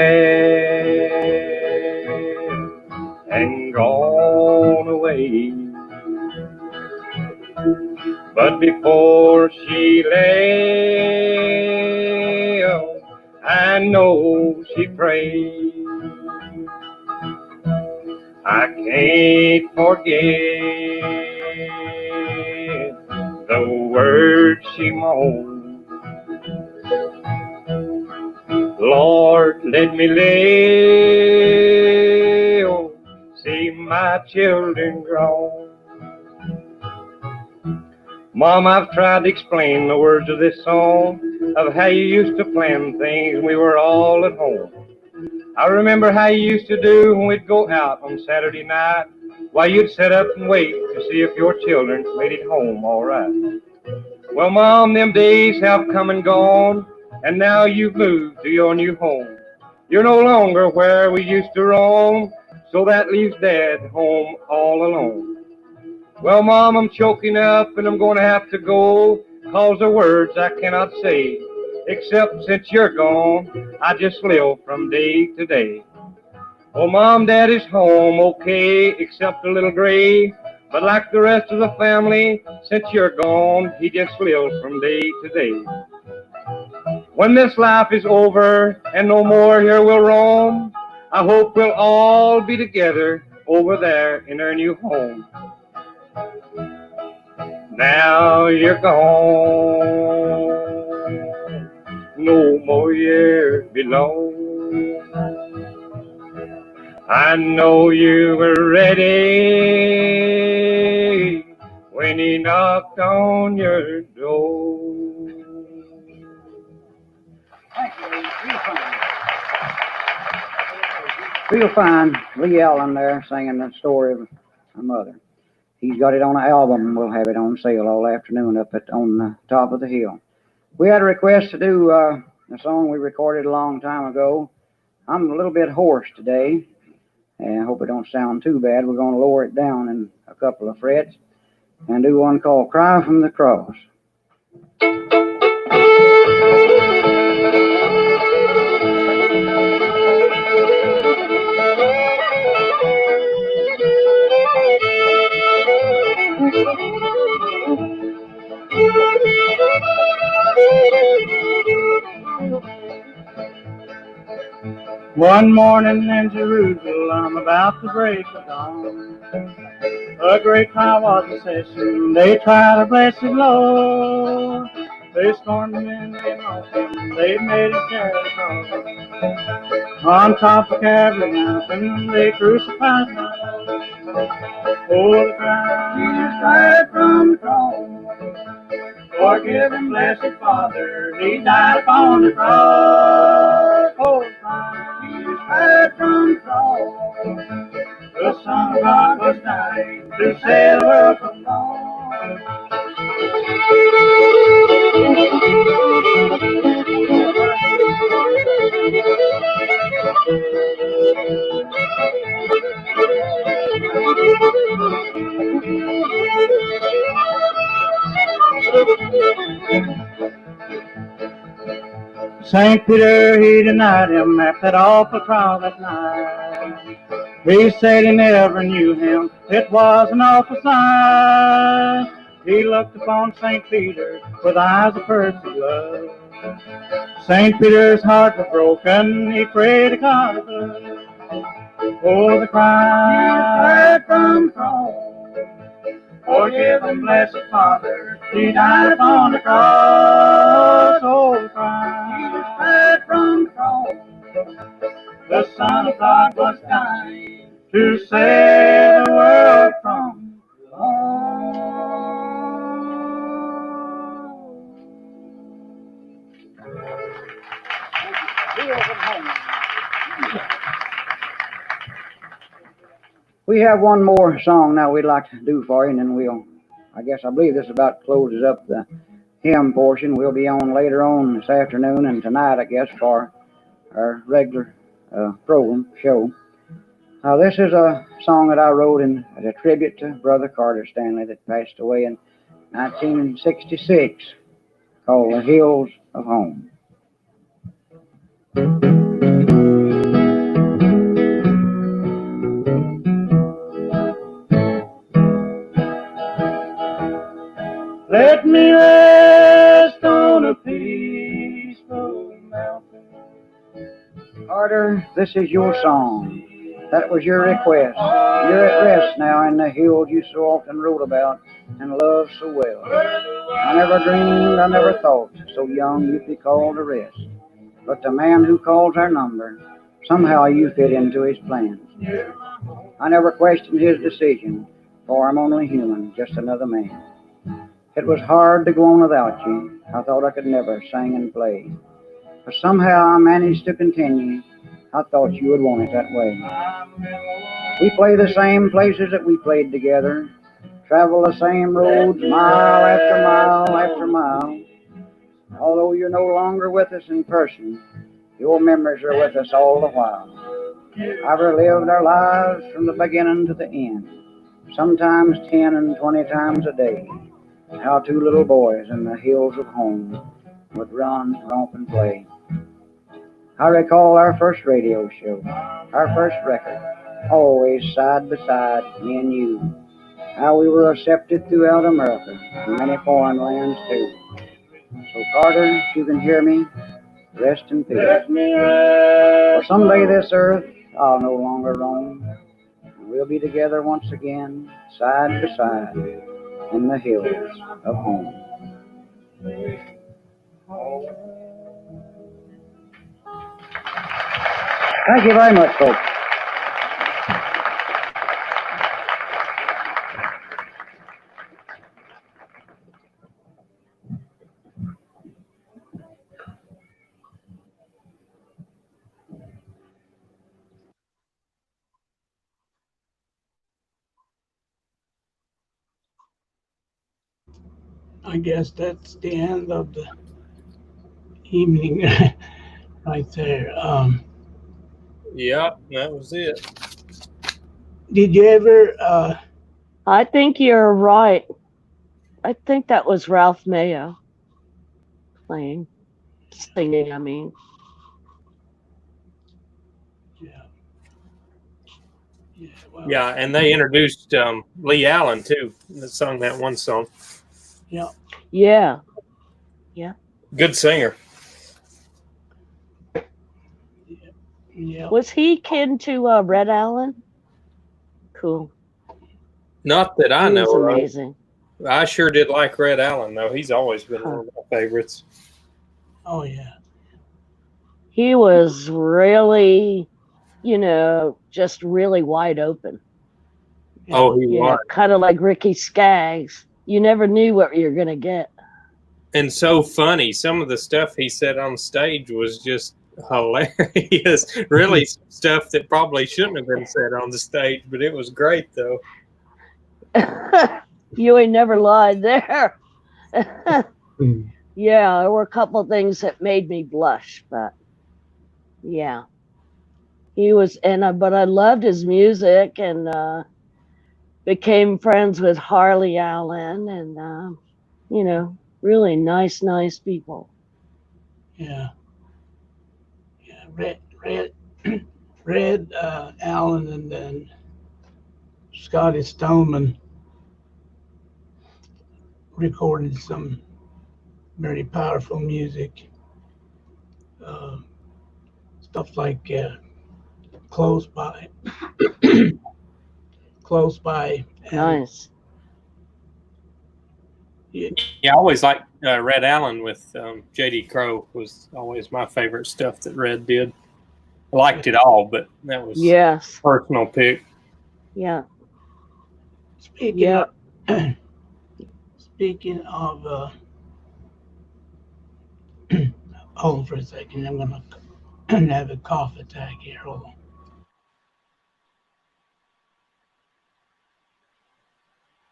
and gone away, but before she left, I know she prayed. I can't forget the words she moaned. Lord, let me live, see my children grow. Mom, I've tried to explain the words of this song, of how you used to plan things when we were all at home. I remember how you used to do when we'd go out on Saturday night, while you'd sit up and wait to see if your children made it home all right. Well, Mom, them days have come and gone, and now you've moved to your new home. You're no longer where we used to roam, so that leaves Dad home all alone. Well, Mom, I'm choking up and I'm going to have to go, 'cause there are words I cannot say, except since you're gone, I just live from day to day. Oh, Mom, Daddy's home, okay, except a little gray, but like the rest of the family, since you're gone, he just lives from day to day. When this life is over and no more here we'll roam, I hope we'll all be together over there in our new home. Now you're gone, no more years below. I know you were ready when he knocked on your door. Real fine. Lee Allen there singing the story of my mother. He's got it on an album, and we'll have it on sale all afternoon up on the top of the hill. We had a request to do a song we recorded a long time ago. I'm a little bit hoarse today, and I hope it don't sound too bad. We're going to lower it down in a couple of frets and do one called Cry from the Cross. One morning in Jerusalem, about to break the dawn, a great cry was in session. They tried to bless his Lord. They stormed him in, they mocked him, they made him carry the cross. On top of Calvary Mountain, they crucified him. Oh, the Christ died from the cross. Forgive him, blessed Father, he died upon the cross. Oh, the Christ died from the cross. The Son of God was dying to save the world from wrong. St. Peter, he denied him after that awful trial that night. He said he never knew him. It was an awful sight. He looked upon St. Peter with eyes of perfect love. St. Peter's heart was broken. He prayed to God above. Oh, the Christ from the cross. Forgive him, blessed Father, he died upon the cross. Oh, the Christ from the cross. The Son of God was dying to save the world from We have one more song now we'd like to do for you, and then I believe this about closes up the hymn portion. We'll be on later on this afternoon and tonight, I guess, for our regular program show. This is a song that I wrote as a tribute to Brother Carter Stanley that passed away in 1966, called The Hills of Home. Let me rest on a peaceful mountain. Carter, this is your song. That was your request. You're at rest now in the hills you so often wrote about and loved so well. I never dreamed, I never thought, so young you'd be called to rest. But the man who calls our number, somehow you fit into his plans. I never questioned his decision, for I'm only human, just another man. It was hard to go on without you. I thought I could never sing and play. But somehow I managed to continue. I thought you would want it that way. We play the same places that we played together, travel the same roads mile after mile after mile. Although you're no longer with us in person, your memories are with us all the while. I've relived our lives from the beginning to the end, sometimes 10 and 20 times a day. How two little boys in the hills of home would run, romp, and play. I recall our first radio show, our first record, always side by side, me and you. How we were accepted throughout America and many foreign lands too. So Carter, if you can hear me, rest in peace. For someday this earth I'll no longer roam, and we'll be together once again, side by side, in the hills of home. Thank you very much, folks. I guess that's the end of the evening right there. Yeah, that was it. Did you ever? I think you're right. I think that was Ralph Mayo singing, I mean. Yeah. Yeah. Well, Yeah, and they introduced Lee Allen too. That sung that one song. yeah. Yeah. Yeah. Good singer. Yeah. Was he kin to Red Allen? Cool. Not that I He was know of. amazing. I sure did like Red Allen though. He's always been one of my favorites. Oh yeah. He was really, just really wide open. Yeah. Oh, he was. Kind of like Ricky Skaggs. You never knew what you were going to get. And so funny. Some of the stuff he said on stage was just hilarious. Really stuff that probably shouldn't have been said on the stage, but it was great though. You ain't never lied there. Yeah, there were a couple of things that made me blush, but yeah. He was, but I loved his music and became friends with Harley Allen and, really nice people. Yeah. Yeah. Red Allen and then Scotty Stoneman recorded some very powerful music. Stuff like Close By. Close By. And, Nice. Yeah, I always liked Red Allen with J.D. Crowe was always my favorite stuff that Red did. I liked it all, but that was a personal pick. Yeah. Speaking of hold on for a second. I'm gonna have a cough attack here. Hold on.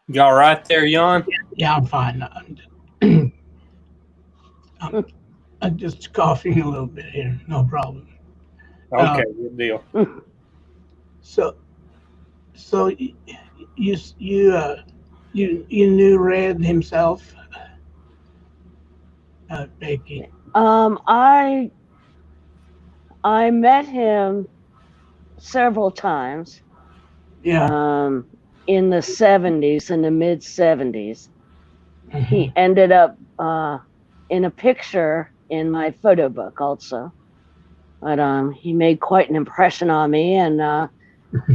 You all right there, Jan? Yeah, I'm fine. I'm just coughing a little bit here. No problem. Okay, good deal. So you knew Red himself, Becky? I met him several times. Yeah. In the 70s, in the mid 70s. Mm-hmm. He ended up in a picture in my photo book also. But he made quite an impression on me, and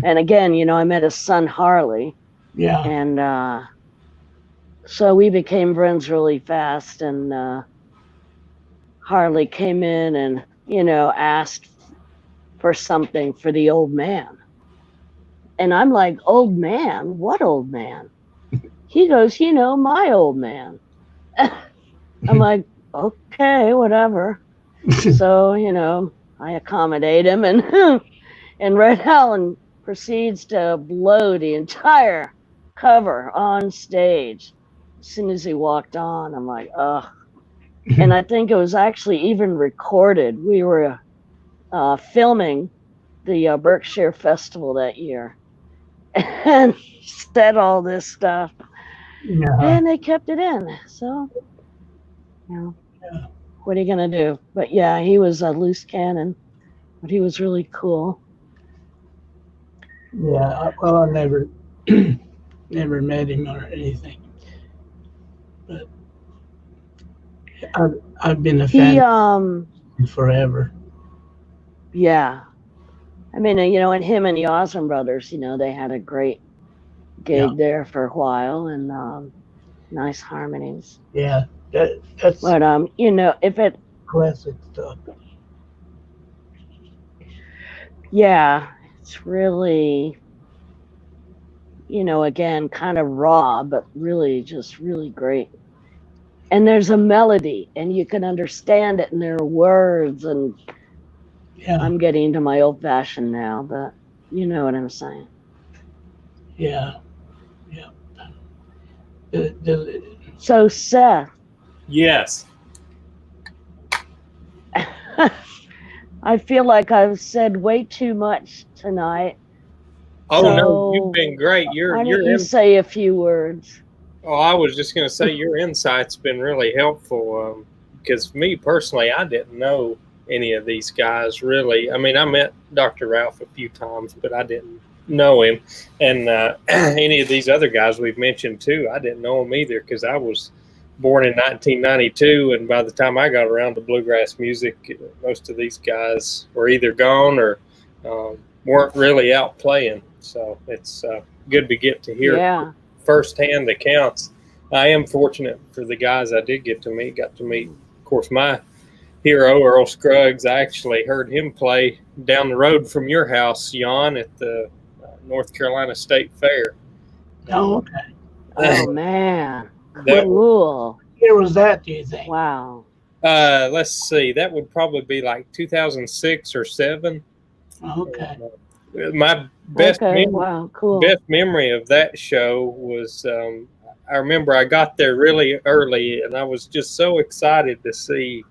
again, I met his son Harley. Yeah. And so we became friends really fast, and Harley came in and, asked for something for the old man. And I'm like, old man? What old man? He goes, my old man. I'm like, okay, whatever. So, I accommodate him, and Red Allen proceeds to blow the entire cover on stage. As soon as he walked on, I'm like, ugh. And I think it was actually even recorded. We were filming the Berkshire Festival that year and said all this stuff. Yeah. And they kept it in. So, what are you going to do? But yeah, he was a loose cannon, but he was really cool. Yeah. Well, I never never met him or anything, but I've been a fan forever. Yeah. I mean, and him and the Osmond brothers, they had a great gig there for a while, and nice harmonies. Yeah, that's But if it classic stuff. Yeah, it's really, again, kind of raw, but really just really great. And there's a melody, and you can understand it, and there are words, and I'm getting into my old fashioned now, but you know what I'm saying. Yeah. So, Seth. Yes. I feel like I've said way too much tonight. Oh, no, you've been great. Why don't you say a few words? Oh, I was just going to say your insight's been really helpful because me personally, I didn't know any of these guys really. I mean, I met Dr. Ralph a few times, but I didn't know him. And any of these other guys we've mentioned too, I didn't know them either because I was born in 1992, and by the time I got around to bluegrass music, most of these guys were either gone or weren't really out playing. So it's good to get to hear firsthand accounts. I am fortunate for the guys I did get to meet. Got to meet, of course, my hero, Earl Scruggs. I actually heard him play down the road from your house, Jan, at the North Carolina State Fair. Oh, okay. Oh, man. Cool. What year was that, do you think? Wow. Let's see. That would probably be like 2006 or 7. Okay. My best best memory of that show was I remember I got there really early, and I was just so excited to see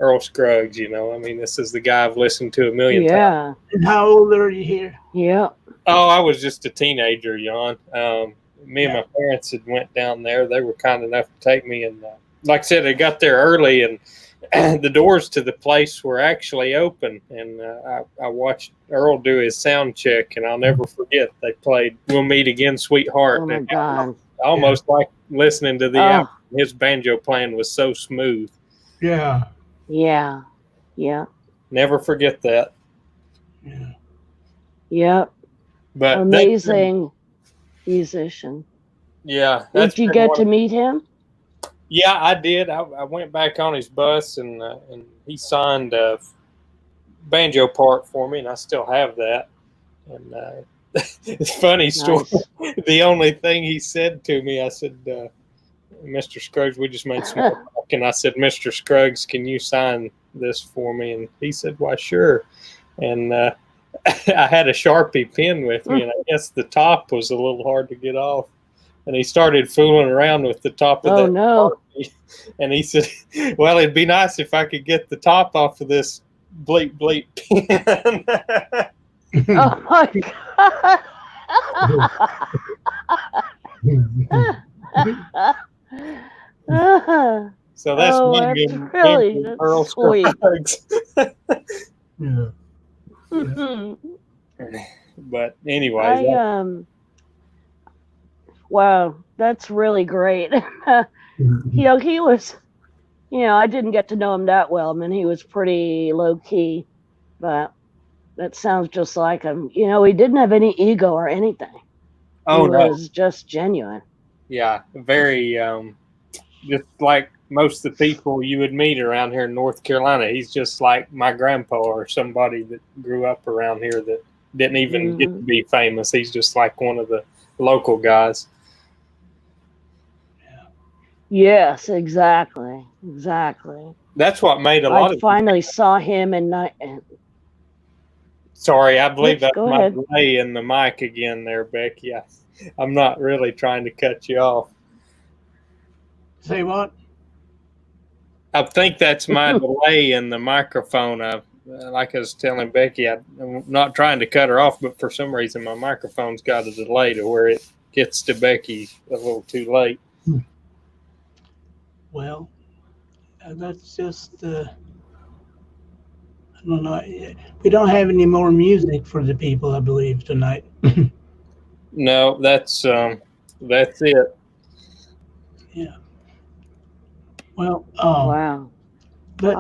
Earl Scruggs. I mean, this is the guy I've listened to a million times. And how old are you here? Yeah. Oh, I was just a teenager, Jan. Me and my parents had went down there. They were kind enough to take me, and like I said, I got there early, and the doors to the place were actually open, and I watched Earl do his sound check, and I'll never forget. They played "We'll Meet Again, Sweetheart." Oh my God! Almost like listening to the album. His banjo playing was so smooth. Yeah. Never forget that. Yeah. Yep. But amazing musician. Yeah. Did you get to meet him? Yeah, I did. I went back on his bus, and he signed a banjo part for me, and I still have that. And it's a funny story. The only thing he said to me, I said, Mr. Scruggs, we just made small talk, and I said, Mr. Scruggs, can you sign this for me? And he said, why, sure. And I had a Sharpie pen with me, and I guess the top was a little hard to get off. And he started fooling around with the top of that. No. And he said, well, it'd be nice if I could get the top off of this bleep bleep pen. Oh, my God. So that's really Earl sweet. Yeah. But anyway. Wow, that's really great. He was, I didn't get to know him that well. I mean, he was pretty low key, but that sounds just like him. He didn't have any ego or anything. Oh, he was just genuine. Yeah, very, just like most of the people you would meet around here in North Carolina. He's just like my grandpa or somebody that grew up around here that didn't even get to be famous. He's just like one of the local guys. Yes, exactly. That's what made a lot of. I finally saw him Sorry, I believe that's my ahead. delay in the mic again there, Becky. I'm not really trying to cut you off. Say what? I think that's my delay in the microphone. Like I was telling Becky, I'm not trying to cut her off, but for some reason my microphone's got a delay to where it gets to Becky a little too late. Well, that's just, I don't know. We don't have any more music for the people, I believe, tonight. No, that's it. Yeah. Well, Wow. but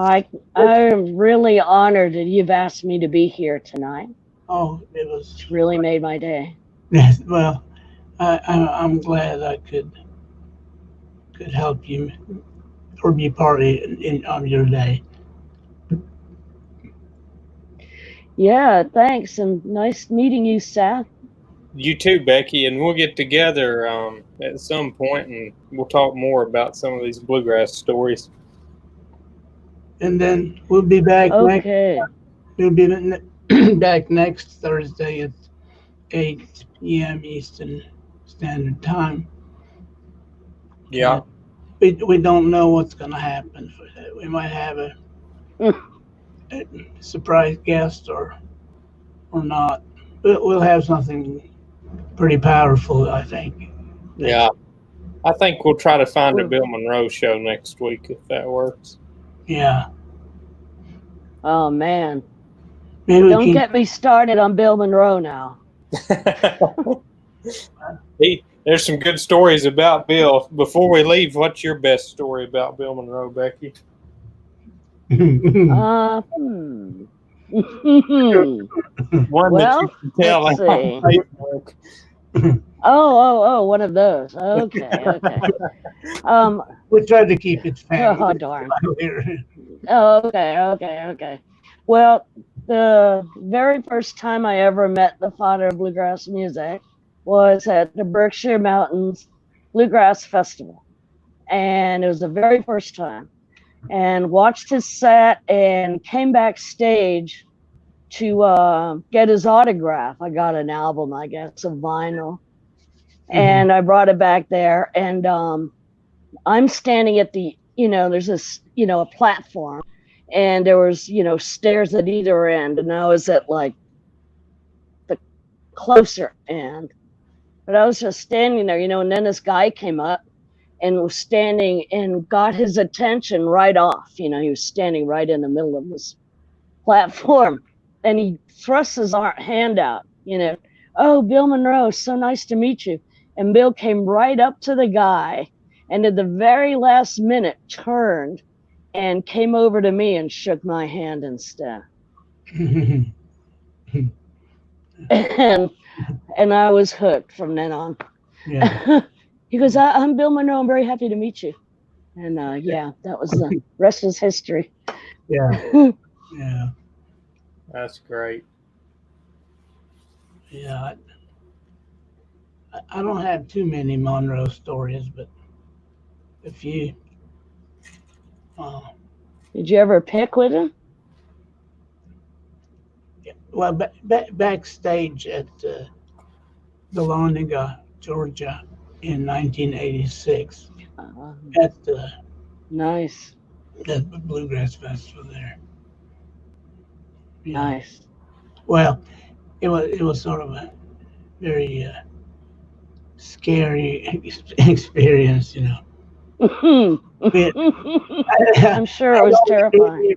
I'm really honored that you've asked me to be here tonight. it was It's really made my day. yes. Well, I'm glad I could help you or be part of your day. Yeah, thanks, and nice meeting you, Seth. You too, Becky, and we'll get together at some point and we'll talk more about some of these bluegrass stories. And then we'll be back Okay. We'll be back next Thursday at 8 p.m. Eastern Standard Time. Yeah. We don't know what's going to happen. We might have a surprise guest or not. But we'll have something pretty powerful, I think. Yeah. I think we'll try to find a Bill Monroe show next week if that works. Yeah. Oh, man. Maybe Don't get me started on Bill Monroe now. There's some good stories about Bill. Before we leave, what's your best story about Bill Monroe, Becky? One that you can tell let's on see. Facebook. Oh, one of those. Okay. We tried to keep it family. Oh, darn. Oh, okay. Well, the very first time I ever met the father of bluegrass music was at the Berkshire Mountains Bluegrass Festival. And it was the very first time. And watched his set and came backstage to get his autograph. I got an album, I guess, of vinyl. And I brought it back there. And I'm standing at the, there's this, a platform. And there was, stairs at either end. And I was at like the closer end. But I was just standing there, and then this guy came up and was standing and got his attention right off. He was standing right in the middle of this platform. And he thrust his hand out, oh, Bill Monroe, so nice to meet you. And Bill came right up to the guy and at the very last minute turned and came over to me and shook my hand instead. and I was hooked from then on. Yeah. He goes, I'm Bill Monroe. I'm very happy to meet you. And that was the rest is history. Yeah. Yeah. That's great. Yeah. I don't have too many Monroe stories, but a few. Did you ever pick with him? Well, backstage at Dahlonega, Georgia, in 1986, at the nice the Bluegrass Festival there. Yeah. Nice. Well, it was sort of a very scary experience, I'm sure it was terrifying.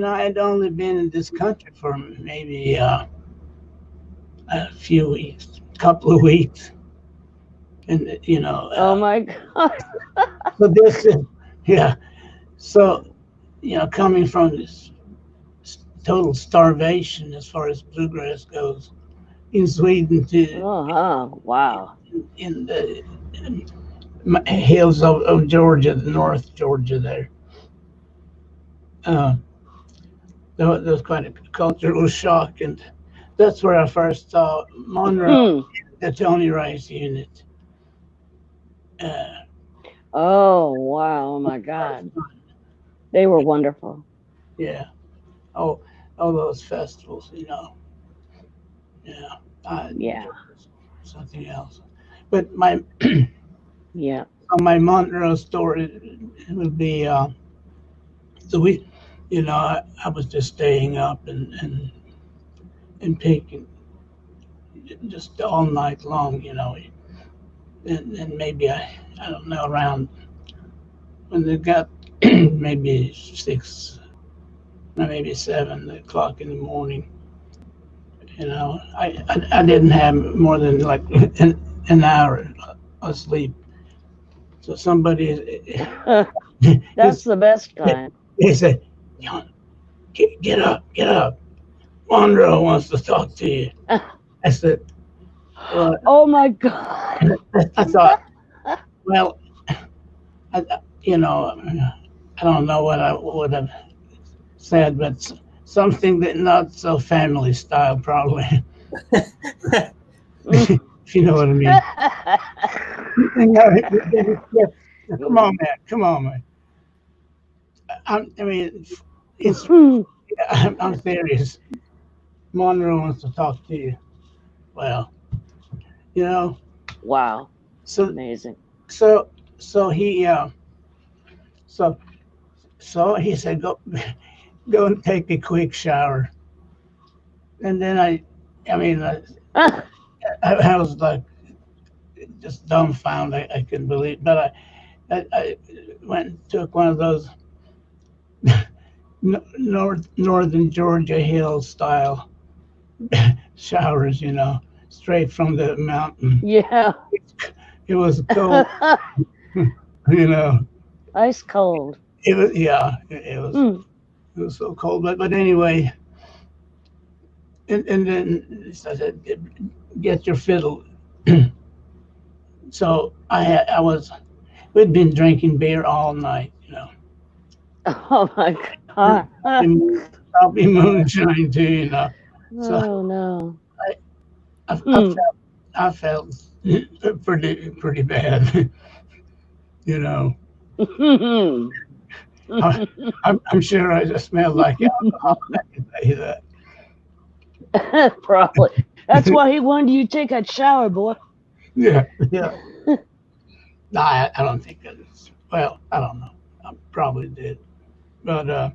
I'd only been in this country for maybe a few weeks, couple of weeks, and oh my God. So this is, so coming from this total starvation as far as bluegrass goes in Sweden to wow, in the hills of Georgia, North Georgia there. That was quite a cultural shock, and that's where I first saw Monroe, the Tony Rice unit. Oh wow! Oh my God, they were wonderful. Yeah. Oh, all those festivals, Yeah. Something else, but my my Monroe story would be So we, I was just staying up and picking just all night long, and maybe I don't know, around when it got maybe 6 or maybe 7 o'clock in the morning, I didn't have more than like an hour of sleep. So somebody, That's the best kind. he said, "John, get up, get up. Monroe wants to talk to you." I said, well, Oh my God. I thought, well, I don't know what I would have said, but something that not so family style, probably. If you know what I mean. Come on, man. Come on, man. I mean, it's. I'm serious. Monroe wants to talk to you. Well, you know. Wow. So Amazing. so he so he said go and take a quick shower, and then I mean I was like just dumbfounded. I couldn't believe, but I went and took one of those northern Georgia hill style showers, straight from the mountain. Yeah. It was cold, Ice cold. It was it was so cold, but anyway, and then I said, get your fiddle. So we'd been drinking beer all night, Oh my God. probably moonshine too, So Oh no. I felt pretty bad, I'm sure I just smelled like alcohol. I can tell you that. Probably. That's why he wanted you to take that shower, boy. Yeah. No, I don't think that is. Well, I don't know. I probably did, but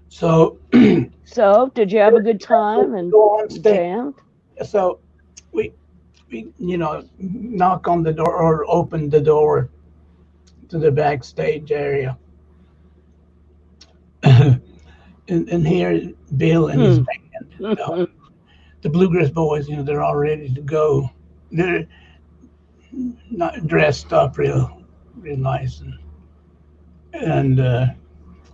so So, did you have a good time and go on stage. jammed? So we knock on the door or open the door to the backstage area, and here Bill and his band, the Bluegrass boys, they're all ready to go. They're not dressed up real nice, and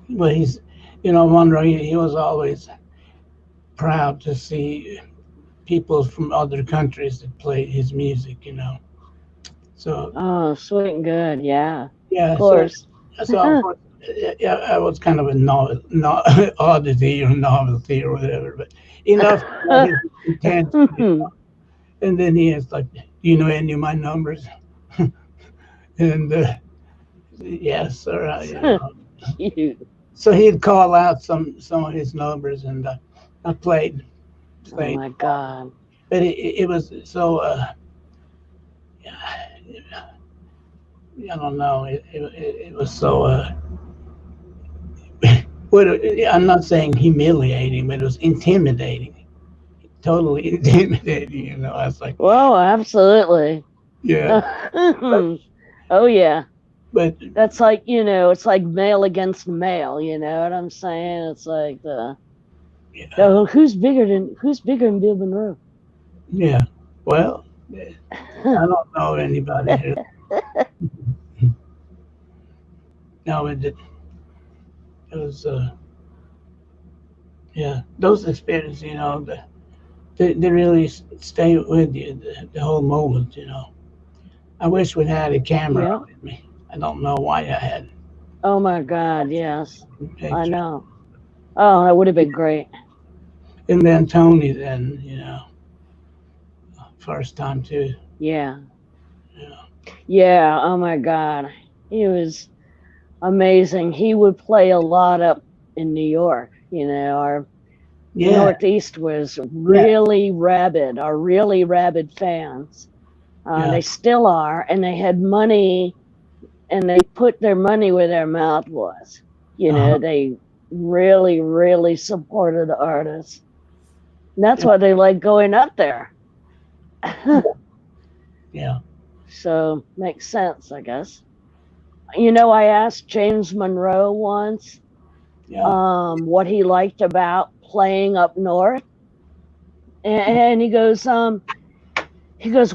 well, he's, Monroe, he was always proud to see people from other countries that played his music, So Oh, sweet and good. Yeah. yeah, Of course. so of course, yeah, I was kind of a oddity or novelty or whatever, but enough to know his intent. And then he is like, "Do you know any of my numbers?" And yes, sir. Cute. So he'd call out some of his numbers, and I played. Oh my God. But it was so. I don't know. It was so. I'm not saying humiliating, but it was intimidating. Totally intimidating. I was like, Whoa, absolutely. yeah. Oh yeah. But that's like, it's like male against male, you know what I'm saying? It's like who's bigger than Bill Monroe? Yeah. Well, I don't know anybody here. No, it was yeah, those experiences, they really stay with you the whole moment, I wish we'd had a camera with me. I don't know why I had. Oh my God, yes. I know. Oh, that would have been great. And then Tony, first time too. Yeah. Yeah. Oh my God, he was amazing. He would play a lot up in New York. Our Northeast was really rabid. Our really rabid fans. Yeah. They still are, and they had money, and they put their money where their mouth was. You know, Uh-huh. they really, really supported the artists. And that's Yeah. why they like going up there. Yeah. So makes sense, I guess. You know, I asked James Monroe once Yeah. what he liked about playing up north, and he goes,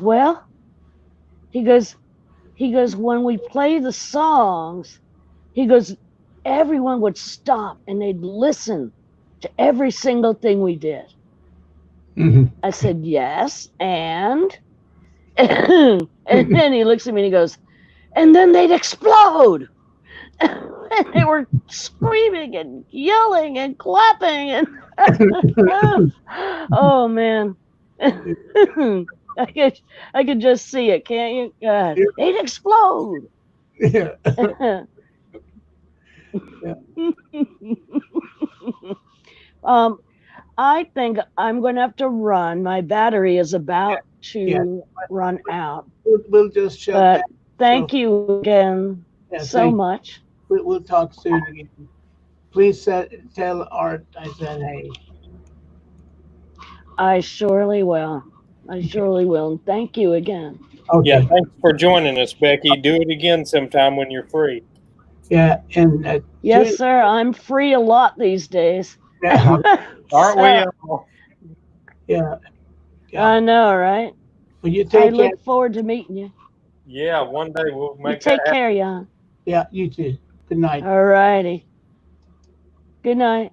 well, he goes, when we play the songs, he goes, everyone would stop and they'd listen to every single thing we did. Hmm. I said, yes, and and then he looks at me and he goes, and then they'd explode. And they were screaming and yelling and clapping and oh man. I could just see it, can't you? God, they'd explode. Yeah. I think I'm going to have to run. My battery is about to Yeah. run out. We'll just shut But down. thank So, you again yeah, so thank- much. We'll talk soon again. Please tell Art I said hey. I surely will. I surely will. And thank you again. Okay. Yeah, thanks for joining us, Becky. Do it again sometime when you're free. Yeah, and Yes, sir. I'm free a lot these days. yeah, Aren't we all? yeah. I know, right? Well, you I take care. look forward to meeting you. Yeah, one day we'll You make that take happen. care, Jan. Yeah, you too. Good night. All righty. Good night.